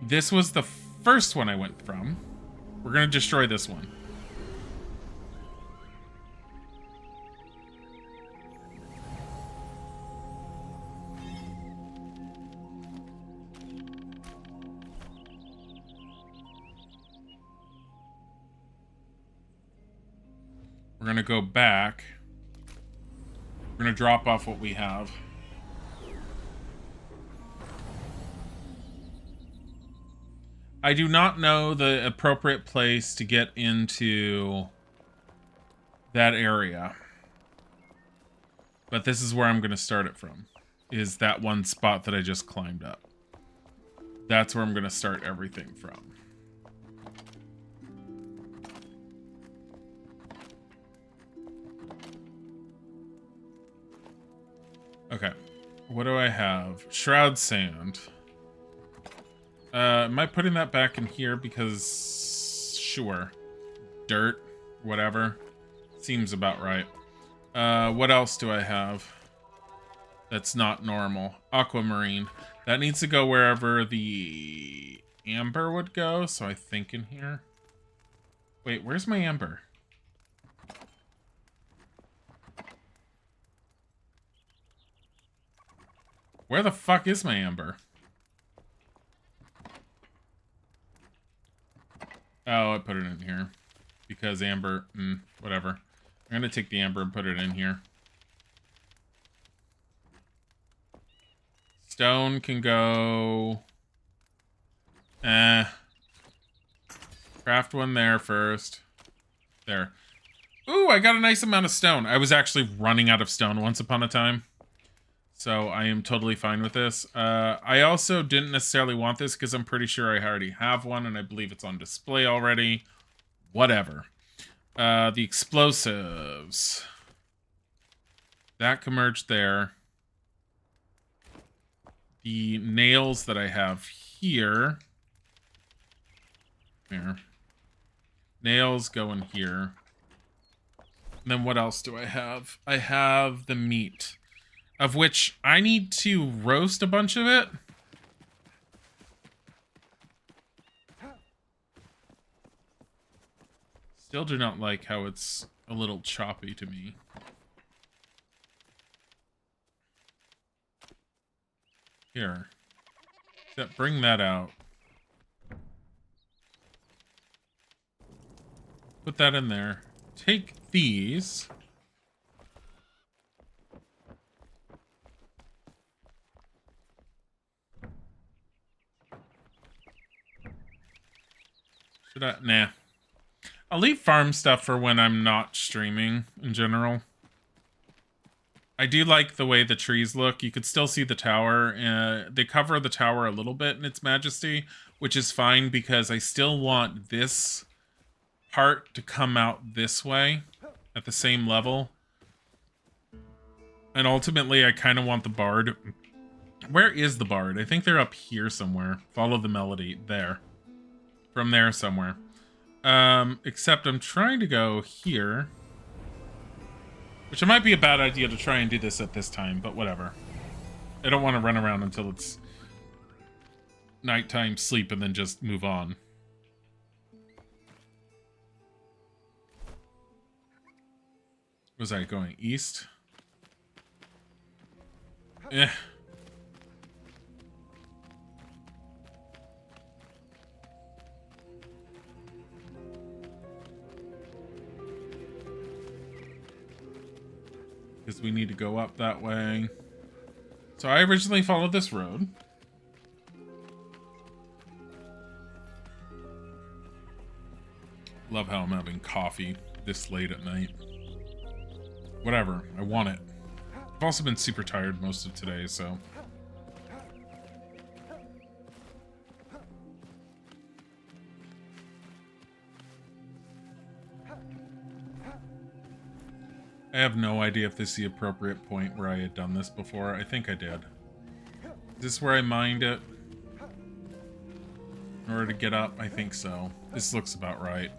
This was the first one I went from. We're gonna destroy this one. We're gonna go back. We're gonna drop off what we have. I do not know the appropriate place to get into that area. But this is where I'm gonna start it from. Is that one spot that I just climbed up. That's where I'm gonna start everything from. Okay, what do I have? Shroud sand. Am I putting that back in here because... Sure. Dirt, whatever. Seems about right. What else do I have that's not normal? Aquamarine. That needs to go wherever the amber would go, so I think in here. Wait, where's my amber? Where the fuck is my amber? Oh, I put it in here. Because amber, whatever. I'm gonna take the amber and put it in here. Stone can go... Craft one there first. There. Ooh, I got a nice amount of stone. I was actually running out of stone once upon a time. So I am totally fine with this. I also didn't necessarily want this because I'm pretty sure I already have one and I believe it's on display already. Whatever. The explosives. That can merge there. The nails that I have here. Here. Nails go in here. And then what else do I have? I have the meat. Of which I need to roast a bunch of it. Still do not like how it's a little choppy to me. Here. Bring that out. Put that in there. Take these. Should I? Nah. I'll leave farm stuff for when I'm not streaming in general. I do like the way the trees look. You could still see the tower. They cover the tower a little bit in its majesty, which is fine because I still want this part to come out this way at the same level. And ultimately, I kind of want the bard. Where is the bard? I think they're up here somewhere. Follow the melody. There. From there somewhere. Except I'm trying to go here. Which it might be a bad idea to try and do this at this time, but whatever. I don't want to run around until it's nighttime, sleep, and then just move on. Was I going east? Eh. Because we need to go up that way. So I originally followed this road. Love how I'm having coffee this late at night. Whatever, I want it. I've also been super tired most of today, so... I have no idea if this is the appropriate point where I had done this before. I think I did. Is this where I mined it? In order to get up? I think so. This looks about right.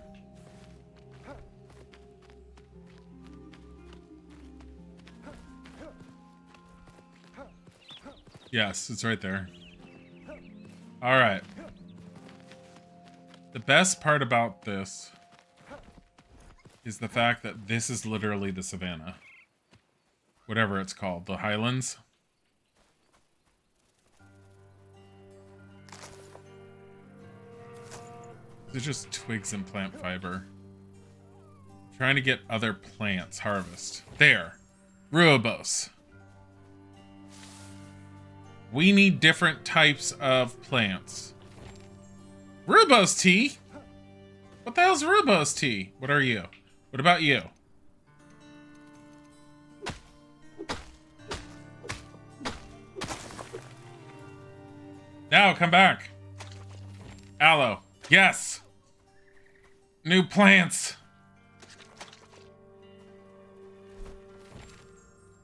Yes, it's right there. Alright. The best part about this is the fact that this is literally the savannah. Whatever it's called. The highlands. They're just twigs and plant fiber. I'm trying to get other plants harvest. There. Rooibos. We need different types of plants. Rooibos tea? What the hell's rooibos tea? What are you? What about you? Now, come back. Aloe. Yes. New plants.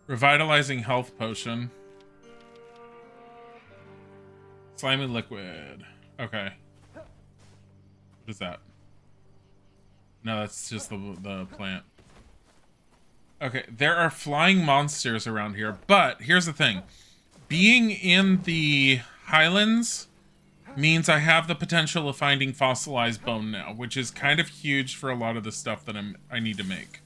Revitalizing health potion. Slimy liquid. Okay. What is that? No, that's just the plant. Okay, there are flying monsters around here, but here's the thing. Being in the highlands means I have the potential of finding fossilized bone now, which is kind of huge for a lot of the stuff that I need to make.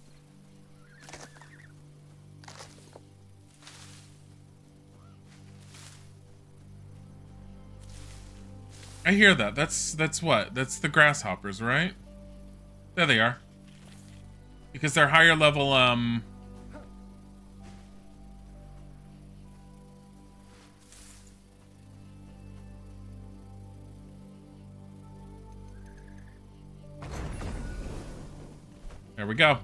I hear that. That's what? That's the grasshoppers, right? There they are. Because they're higher level, There we go.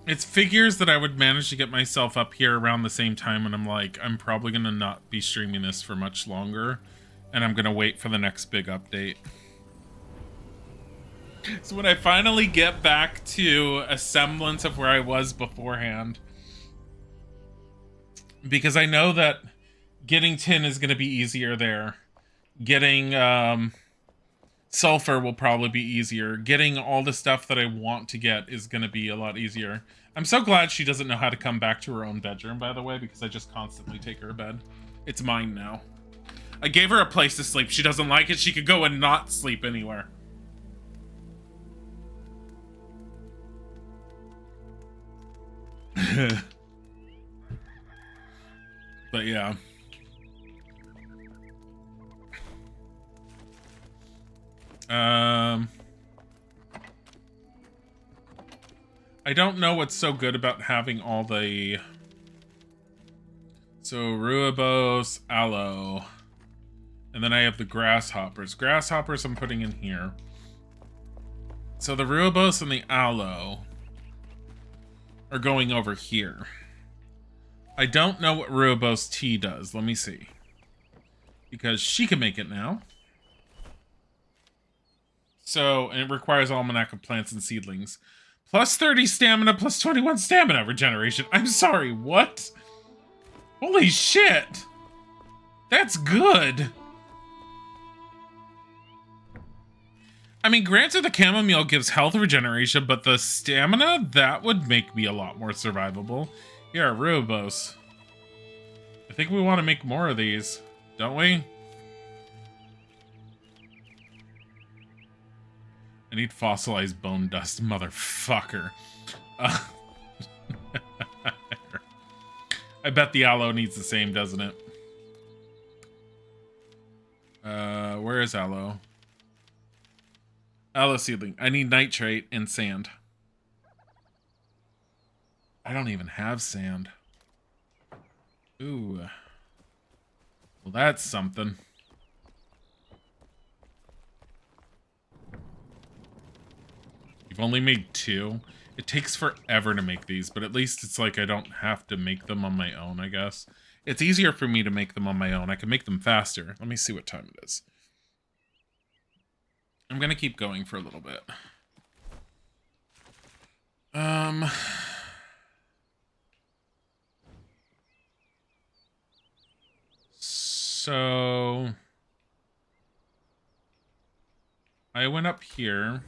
It's figures that I would manage to get myself up here around the same time, and I'm like, I'm probably gonna not be streaming this for much longer, and I'm gonna wait for the next big update. So when I finally get back to a semblance of where I was beforehand, because I know that getting tin is gonna be easier there. Getting sulfur will probably be easier. Getting all the stuff that I want to get is going to be a lot easier. I'm so glad she doesn't know how to come back to her own bedroom, by the way, because I just constantly take her to bed. It's mine now. I gave her a place to sleep. She doesn't like it. She could go and not sleep anywhere. But yeah. I don't know what's so good about having all the... So, Ruibos, Aloe. And then I have the Grasshoppers. Grasshoppers I'm putting in here. So the Ruibos and the Aloe are going over here. I don't know what Ruibos tea does. Let me see. Because she can make it now. So, and it requires Almanac of Plants and Seedlings. Plus 30 stamina, plus 21 stamina regeneration. I'm sorry, what? Holy shit! That's good! I mean, granted the chamomile gives health regeneration, but the stamina, that would make me a lot more survivable. Here, Ruibos. I think we want to make more of these, don't we? I need fossilized bone dust, motherfucker. I bet the aloe needs the same, doesn't it? Where is aloe? Aloe seedling. I need nitrate and sand. I don't even have sand. Ooh. Well, that's something. You've only made 2. It takes forever to make these, but at least it's like I don't have to make them on my own, I guess. It's easier for me to make them on my own. I can make them faster. Let me see what time it is. I'm gonna keep going for a little bit. So I went up here.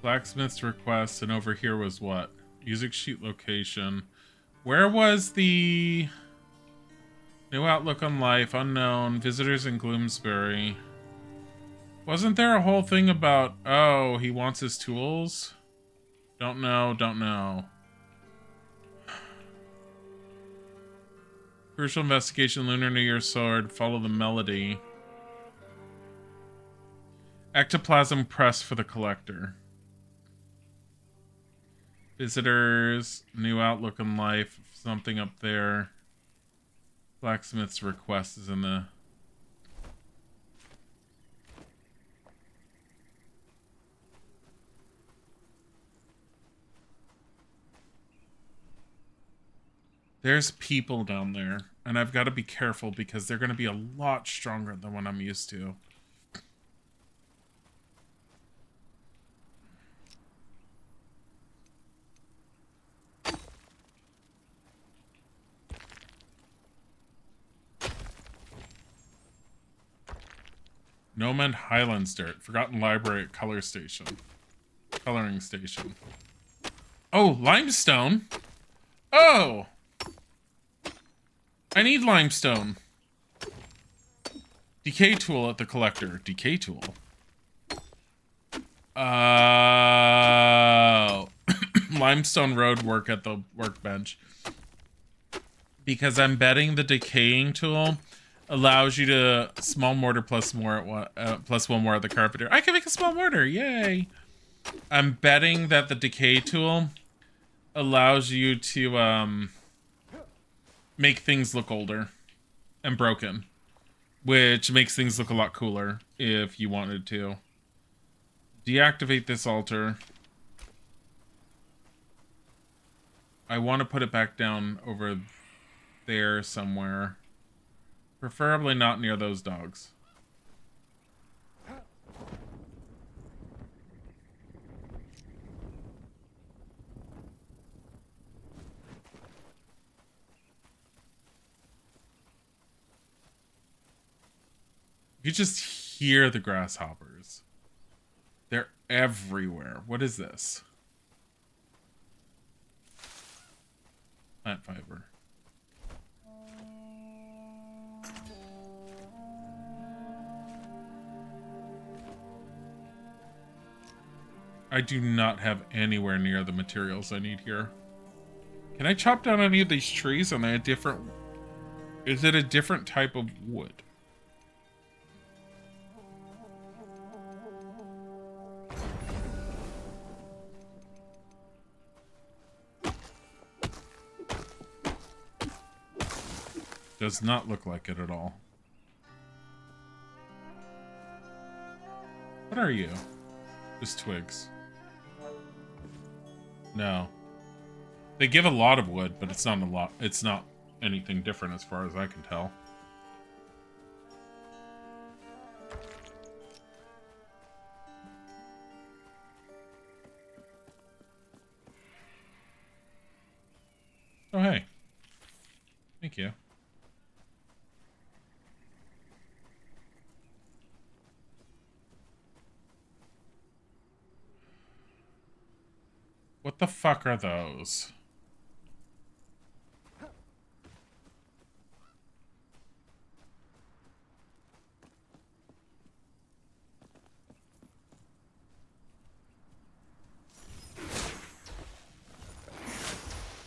Blacksmith's request, and over here was what? Music sheet location. Where was the new outlook on life? Unknown. Visitors in Gloomsbury. Wasn't there a whole thing about, oh, he wants his tools? Don't know, don't know. Crucial investigation, Lunar New Year sword, follow the melody. Ectoplasm press for the collector. Visitors, new outlook on life, something up there. Blacksmith's request is in the... There's people down there, and I've got to be careful because they're going to be a lot stronger than what I'm used to. Nomad Highlands Dirt. Forgotten Library at Coloring Station. Oh, limestone. Oh! I need limestone. Decay tool at the collector. Decay tool. Limestone road work at the workbench. Because I'm betting the decaying tool allows you to small mortar plus more at one, plus one more at the carpenter. I can make a small mortar, yay! I'm betting that the decay tool allows you to make things look older and broken, which makes things look a lot cooler if you wanted to. Deactivate this altar. I want to put it back down over there somewhere. Preferably not near those dogs. You just hear the grasshoppers. They're everywhere. What is this? Plant fiber. I do not have anywhere near the materials I need here. Can I chop down any of these trees? Are they a different... Is it a different type of wood? Does not look like it at all. What are you? Just twigs. No. They give a lot of wood, but it's not a lot. It's not anything different as far as I can tell. Oh, hey. Thank you. What the fuck are those?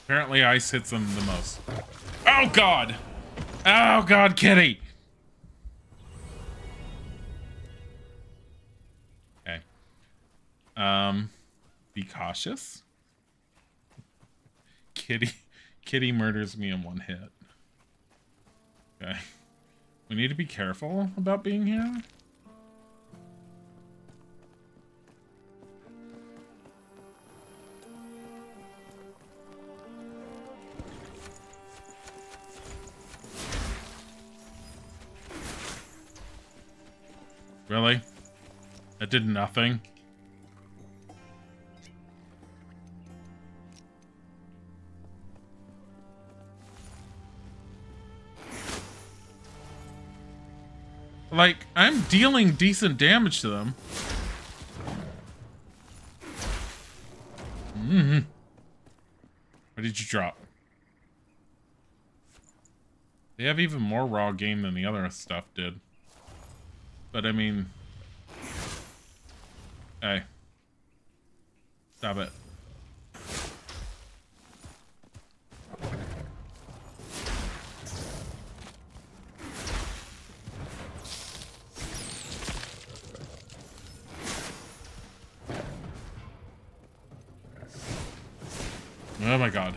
Apparently ice hits them the most. Oh god! Oh god, kitty! Okay. Be cautious. Kitty murders me in one hit. Okay. We need to be careful about being here. Really? That did nothing? Like, I'm dealing decent damage to them. Mm-hmm. What did you drop? They have even more raw game than the other stuff did. But I mean... Hey. Stop it. Oh my god.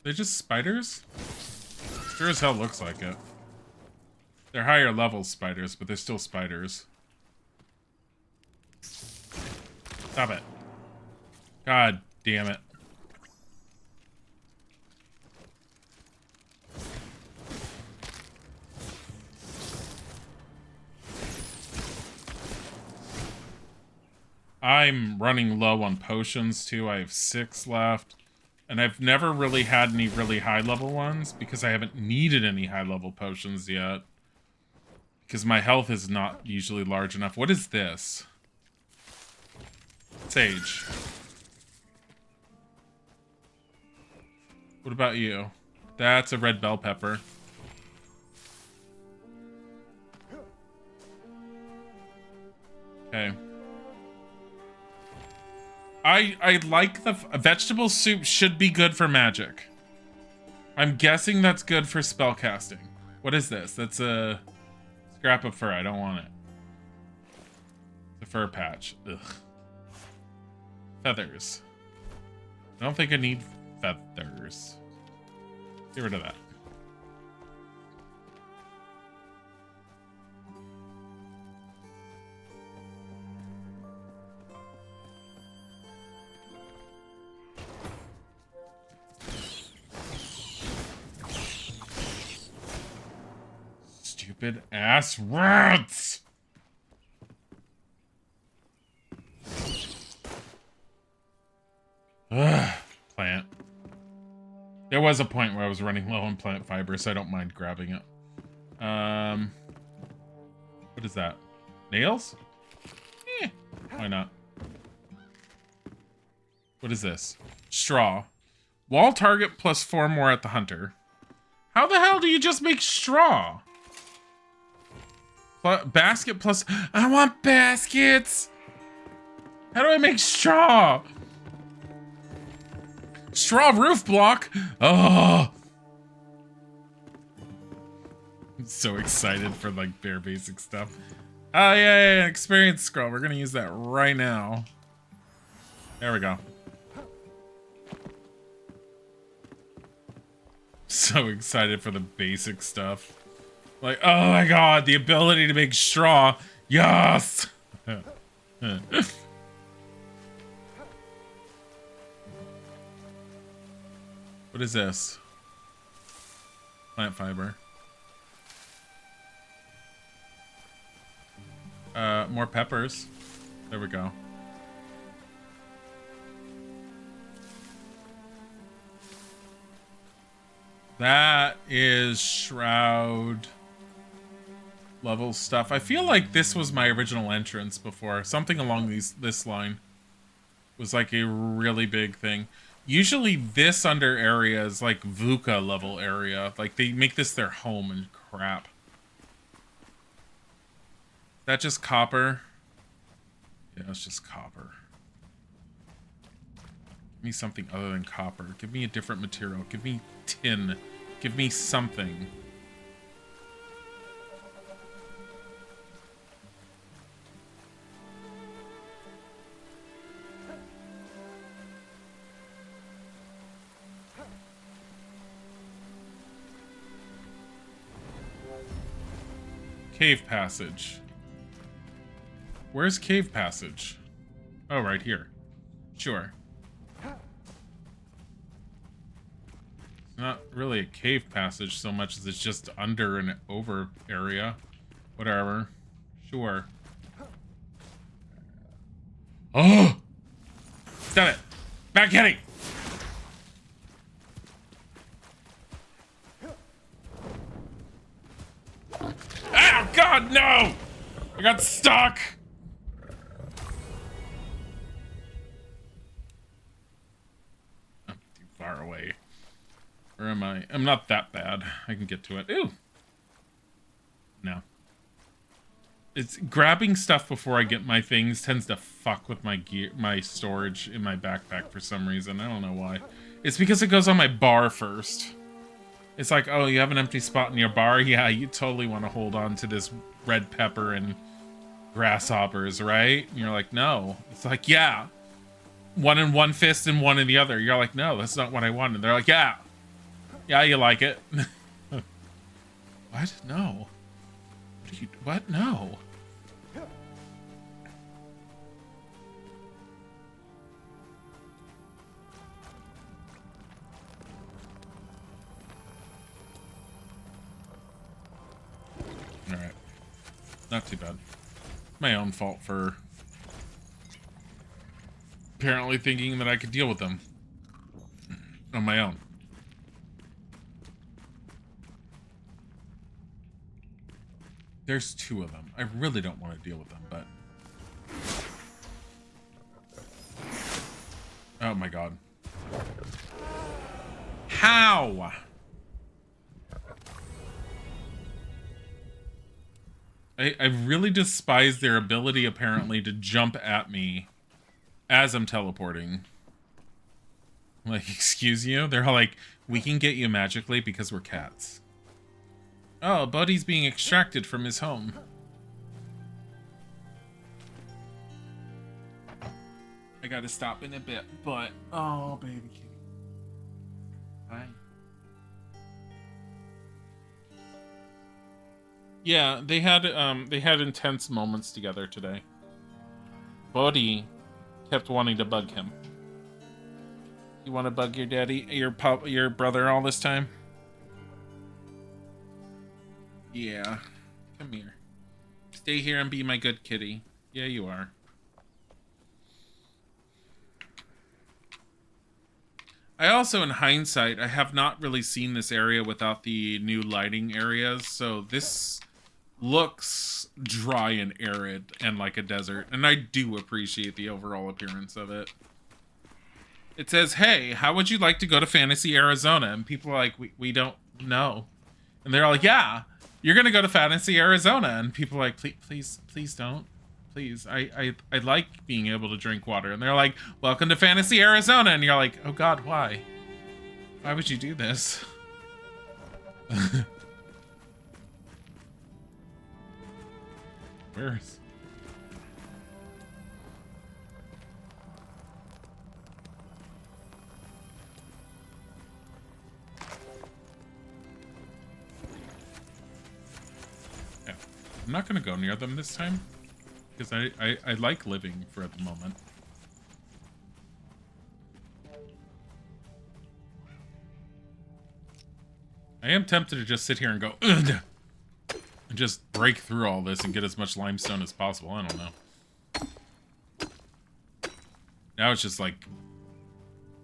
They're just spiders? Sure as hell looks like it. They're higher level spiders, but they're still spiders. Stop it. God damn it. I'm running low on potions too. I have 6 left. And I've never really had any really high level ones because I haven't needed any high level potions yet. Because my health is not usually large enough. What is this? Sage. What about you? That's a red bell pepper. I like the vegetable soup should be good for magic. I'm guessing that's good for spellcasting. What is this? That's a scrap of fur. I don't want it. The fur patch. Ugh. Feathers. I don't think I need feathers. Get rid of that. Stupid ass rats! Ugh, plant. There was a point where I was running low on plant fiber, so I don't mind grabbing it. What is that? Nails? Eh, why not? What is this? Straw. Wall target plus 4 more at the hunter. How the hell do you just make straw? Basket plus... I want baskets! How do I make straw? Straw roof block? Oh! I'm so excited for, like, bare basic stuff. Oh, yeah, experience scroll. We're gonna use that right now. There we go. So excited for the basic stuff. Like, oh my god, the ability to make straw. Yes! What is this? Plant fiber. More peppers. There we go. That is Shroud level stuff. I feel like this was my original entrance before. Something along this line was like a really big thing. Usually this under area is like VUCA level area. Like they make this their home and crap. Is that just copper? Yeah, it's just copper. Give me something other than copper. Give me a different material. Give me tin. Give me something. Cave passage. Where's cave passage? Oh, right here. Sure. Not really a cave passage so much as it's just under and over area. Whatever. Sure. Oh! Stop it! Back heading! Ah, God, no! I got stuck! I'm too far away. Where am I? I'm not that bad. I can get to it. Ooh! No. It's grabbing stuff before I get my things tends to fuck with my gear, my storage in my backpack for some reason. I don't know why. It's because it goes on my bar first. It's like, oh, you have an empty spot in your bar? Yeah, you totally want to hold on to this red pepper and grasshoppers, right? And you're like, no. It's like, yeah. One in one fist and one in the other. You're like, no, that's not what I wanted. They're like, yeah. Yeah, you like it. What? No. What? No. Alright. Not too bad. My own fault for apparently thinking that I could deal with them on my own. There's 2 of them. I really don't want to deal with them, but... Oh my god. How? I really despise their ability, apparently, to jump at me as I'm teleporting. Like, excuse you? They're all like, we can get you magically because we're cats. Oh, Buddy's being extracted from his home. I gotta stop in a bit, but... Oh, baby kitty. Hi. Yeah, they had intense moments together today. Buddy kept wanting to bug him. You want to bug your daddy, your brother all this time? Yeah. Come here. Stay here and be my good kitty. Yeah, you are. I also, in hindsight, I have not really seen this area without the new lighting areas, so this looks dry and arid and like a desert, and I do appreciate the overall appearance of it. It says, hey, how would you like to go to Fantasy Arizona? And people are like, we don't know. And they're like, yeah, you're gonna go to Fantasy Arizona. And people are like, please don't. Please, I like being able to drink water. And they're like, welcome to Fantasy Arizona. And you're like, oh God, why? Why would you do this? Where's... Yeah. I'm not gonna go near them this time. Because I like living for the moment. I am tempted to just sit here and go, ugh, and just break through all this and get as much limestone as possible. I don't know. Now it's just like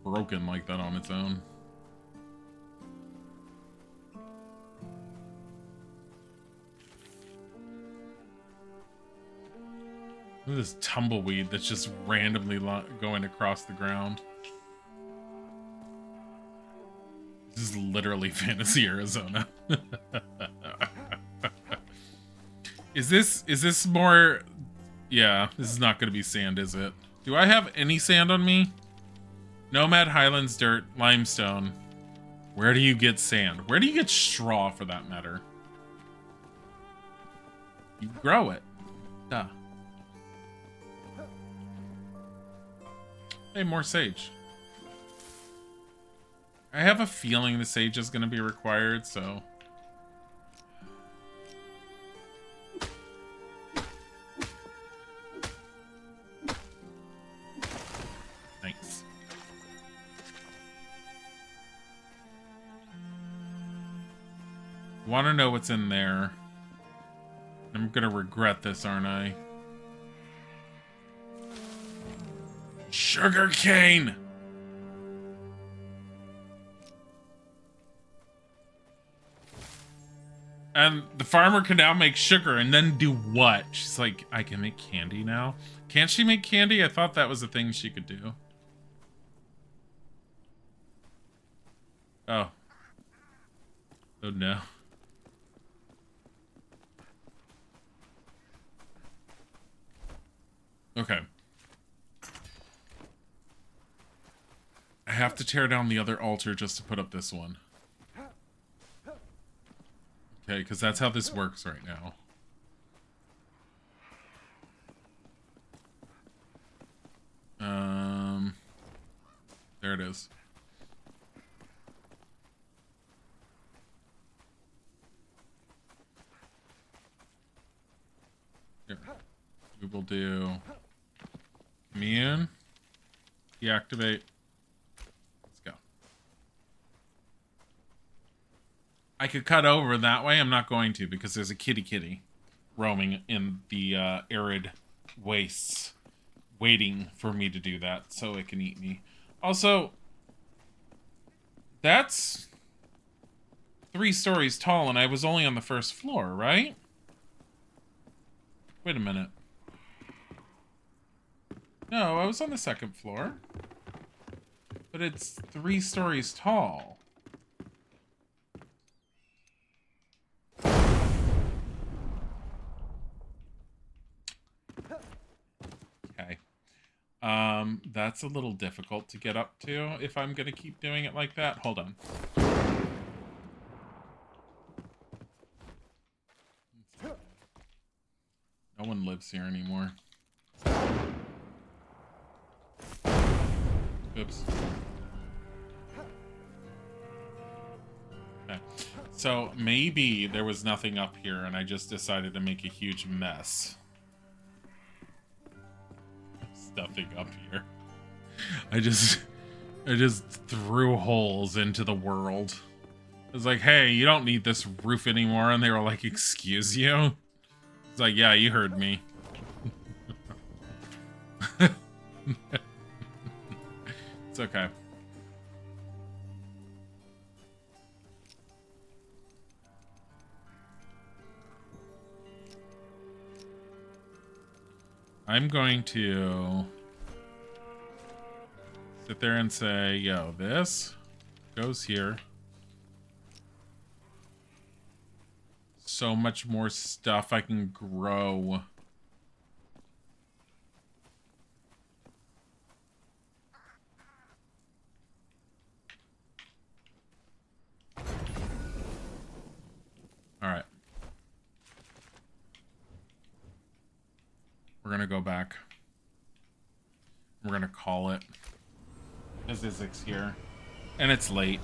broken like that on its own. Look at this tumbleweed that's just randomly going across the ground. This is literally Fantasy Arizona. Is this more... Yeah, this is not going to be sand, is it? Do I have any sand on me? Nomad, Highlands, dirt, limestone. Where do you get sand? Where do you get straw, for that matter? You grow it. Duh. Hey, more sage. I have a feeling the sage is going to be required, so... Thanks. Want to know what's in there. I'm going to regret this, aren't I? Sugar cane! And the farmer can now make sugar and then do what? She's like, I can make candy now? Can't she make candy? I thought that was a thing she could do. Oh. Oh no. Okay. I have to tear down the other altar just to put up this one. Okay, because that's how this works right now. There it is. Here. We will do commune, deactivate. Let's go. I could cut over that way. I'm not going to because there's a kitty roaming in the arid wastes, waiting for me to do that so it can eat me. Also, that's 3 stories tall and I was only on the first floor, right? Wait a minute. No, I was on the 2nd floor. But it's 3 stories tall. Okay. That's a little difficult to get up to if I'm gonna keep doing it like that. Hold on. No one lives here anymore. Oops. Okay. So maybe there was nothing up here and I just decided to make a huge mess. Stuffing up here. I just threw holes into the world. I was like, hey, you don't need this roof anymore. And they were like, excuse you? It's like, yeah, you heard me. It's okay. I'm going to sit there and say, yo, this goes here. So much more stuff I can grow. All right. We're going to go back. We're going to call it. As Isaac's here. And it's late.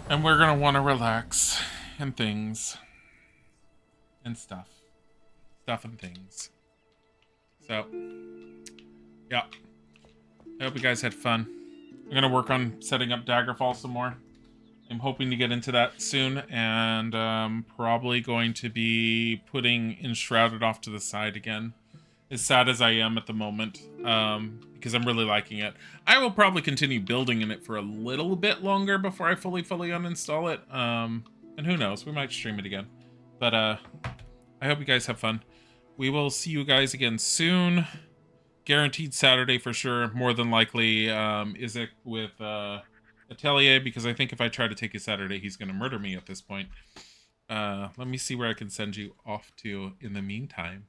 And we're going to want to relax. And things. And stuff. Stuff and things. So. Yeah. I hope you guys had fun. I'm going to work on setting up Daggerfall some more. I'm hoping to get into that soon, and probably going to be putting Enshrouded off to the side again. As sad as I am at the moment, because I'm really liking it. I will probably continue building in it for a little bit longer before I fully uninstall it. And who knows, we might stream it again. But I hope you guys have fun. We will see you guys again soon. Guaranteed Saturday for sure. More than likely, Isaac with... Atelier, because I think if I try to take his Saturday, he's going to murder me at this point. Let me see where I can send you off to in the meantime.